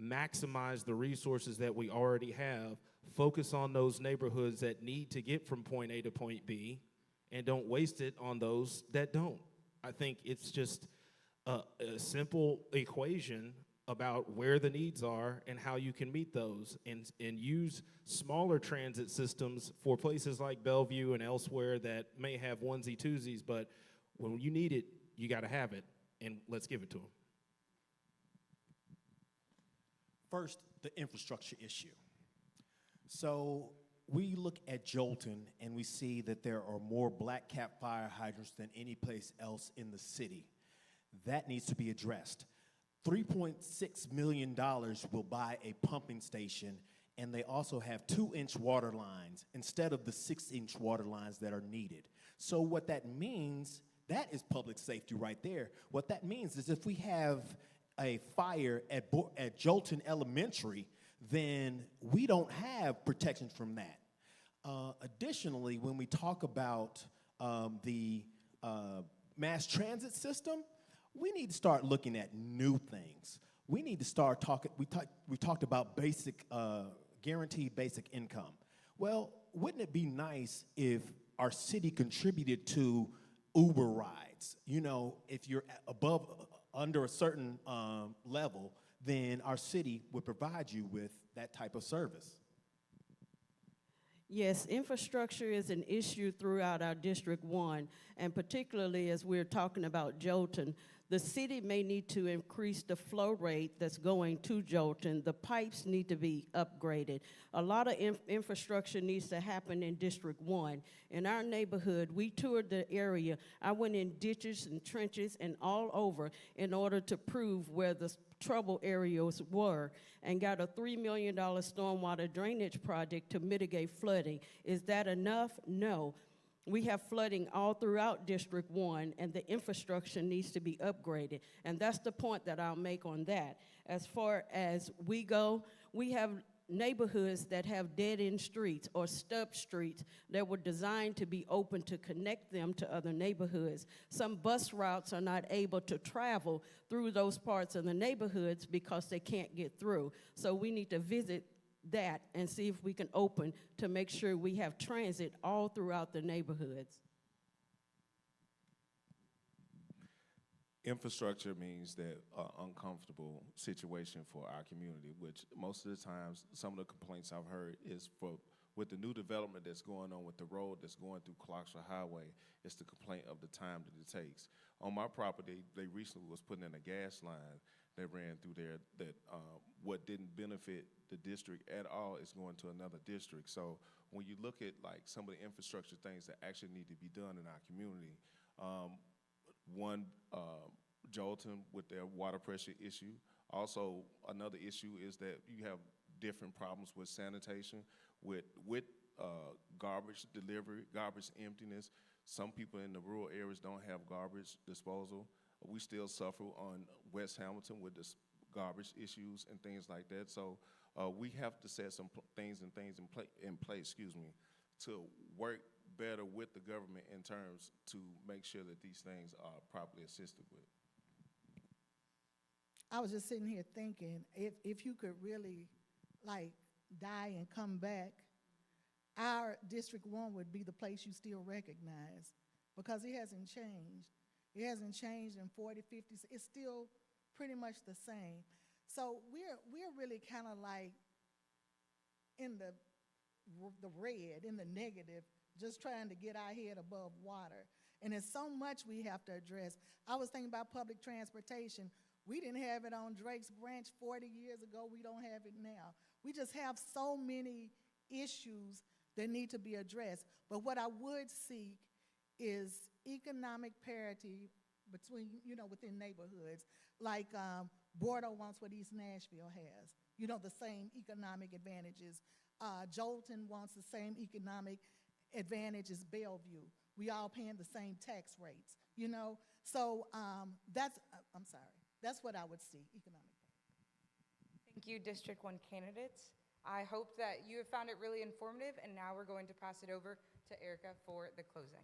maximize the resources that we already have, focus on those neighborhoods that need to get from point A to point B, and don't waste it on those that don't. I think it's just a simple equation about where the needs are and how you can meet those, and use smaller transit systems for places like Bellevue and elsewhere that may have onesie-twosies, but when you need it, you got to have it, and let's give it to them. First, the infrastructure issue. So we look at Jolton and we see that there are more black cap fire hydrants than any place else in the city. That needs to be addressed. $3.6 million will buy a pumping station, and they also have 2-inch water lines instead of the 6-inch water lines that are needed. So what that means, that is public safety right there. What that means is if we have a fire at Jolton Elementary, then we don't have protection from that. Additionally, when we talk about the mass transit system, we need to start looking at new things. We need to start talking, we talked about basic, guaranteed basic income. Well, wouldn't it be nice if our city contributed to Uber rides? You know, if you're under a certain level, then our city would provide you with that type of service. Yes, infrastructure is an issue throughout our District 1, and particularly as we're talking about Jolton, the city may need to increase the flow rate that's going to Jolton. The pipes need to be upgraded. A lot of infrastructure needs to happen in District 1. In our neighborhood, we toured the area. I went in ditches and trenches and all over in order to prove where the trouble areas were, and got a $3 million stormwater drainage project to mitigate flooding. Is that enough? No. We have flooding all throughout District 1, and the infrastructure needs to be upgraded. And that's the point that I'll make on that. As far as we go, we have neighborhoods that have dead-end streets or stub streets that were designed to be open to connect them to other neighborhoods. Some bus routes are not able to travel through those parts of the neighborhoods because they can't get through. So we need to visit that and see if we can open to make sure we have transit all throughout the neighborhoods. Infrastructure means that uncomfortable situation for our community, which most of the times, some of the complaints I've heard is with the new development that's going on with the road that's going through Clarksville Highway, it's the complaint of the time that it takes. On my property, they recently was putting in a gas line that ran through there that what didn't benefit the district at all is going to another district. So when you look at like some of the infrastructure things that actually need to be done in our community, Jolton with their water pressure issue. Also, another issue is that you have different problems with sanitation, with garbage delivery, garbage emptiness. Some people in the rural areas don't have garbage disposal. We still suffer on West Hamilton with the garbage issues and things like that. So we have to set some things in place, to work better with the government in terms to make sure that these things are properly assisted with. I was just sitting here thinking, if you could really, like, die and come back, our District 1 would be the place you still recognize, because it hasn't changed. It hasn't changed in 40, 50, it's still pretty much the same. So we're really kind of like in the red, in the negative, just trying to get our head above water. And there's so much we have to address. I was thinking about public transportation. We didn't have it on Drake's Branch 40 years ago. We don't have it now. We just have so many issues that need to be addressed. But what I would seek is economic parity between, within neighborhoods. Like Bordeaux wants what East Nashville has. The same economic advantages. Jolton wants the same economic advantage as Bellevue. We all paying the same tax rates, So that's what I would see, economic. Thank you, District 1 candidates. I hope that you have found it really informative, and now we're going to pass it over to Erica for the closing.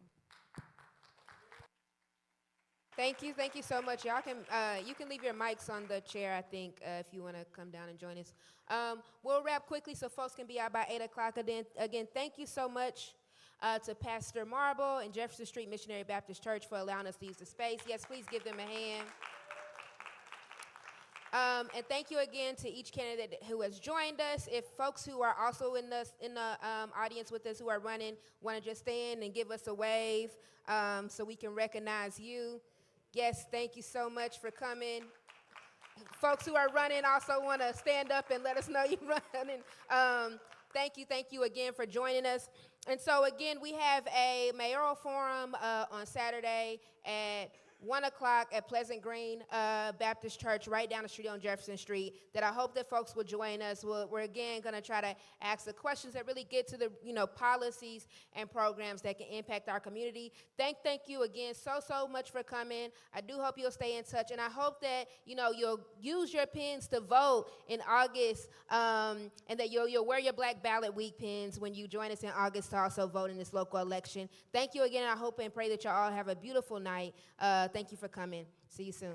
Thank you so much. Y'all can, you can leave your mics on the chair, I think, if you want to come down and join us. We'll wrap quickly so folks can be out by 8 o'clock. Again, thank you so much to Pastor Marble and Jefferson Street Missionary Baptist Church for allowing us to use the space. Yes, please give them a hand. And thank you again to each candidate who has joined us. If folks who are also in the audience with us who are running want to just stand and give us a wave so we can recognize you. Yes, thank you so much for coming. Folks who are running also want to stand up and let us know you're running. Thank you again for joining us. And so again, we have a mayoral forum on Saturday at 1 o'clock at Pleasant Green Baptist Church, right down the street on Jefferson Street, that I hope that folks will join us. We're again going to try to ask the questions that really get to the policies and programs that can impact our community. Thank you again so much for coming. I do hope you'll stay in touch, and I hope that you'll use your pins to vote in August, and that you'll wear your Black Ballot Week pins when you join us in August to also vote in this local election. Thank you again. I hope and pray that y'all all have a beautiful night. Thank you for coming. See you soon.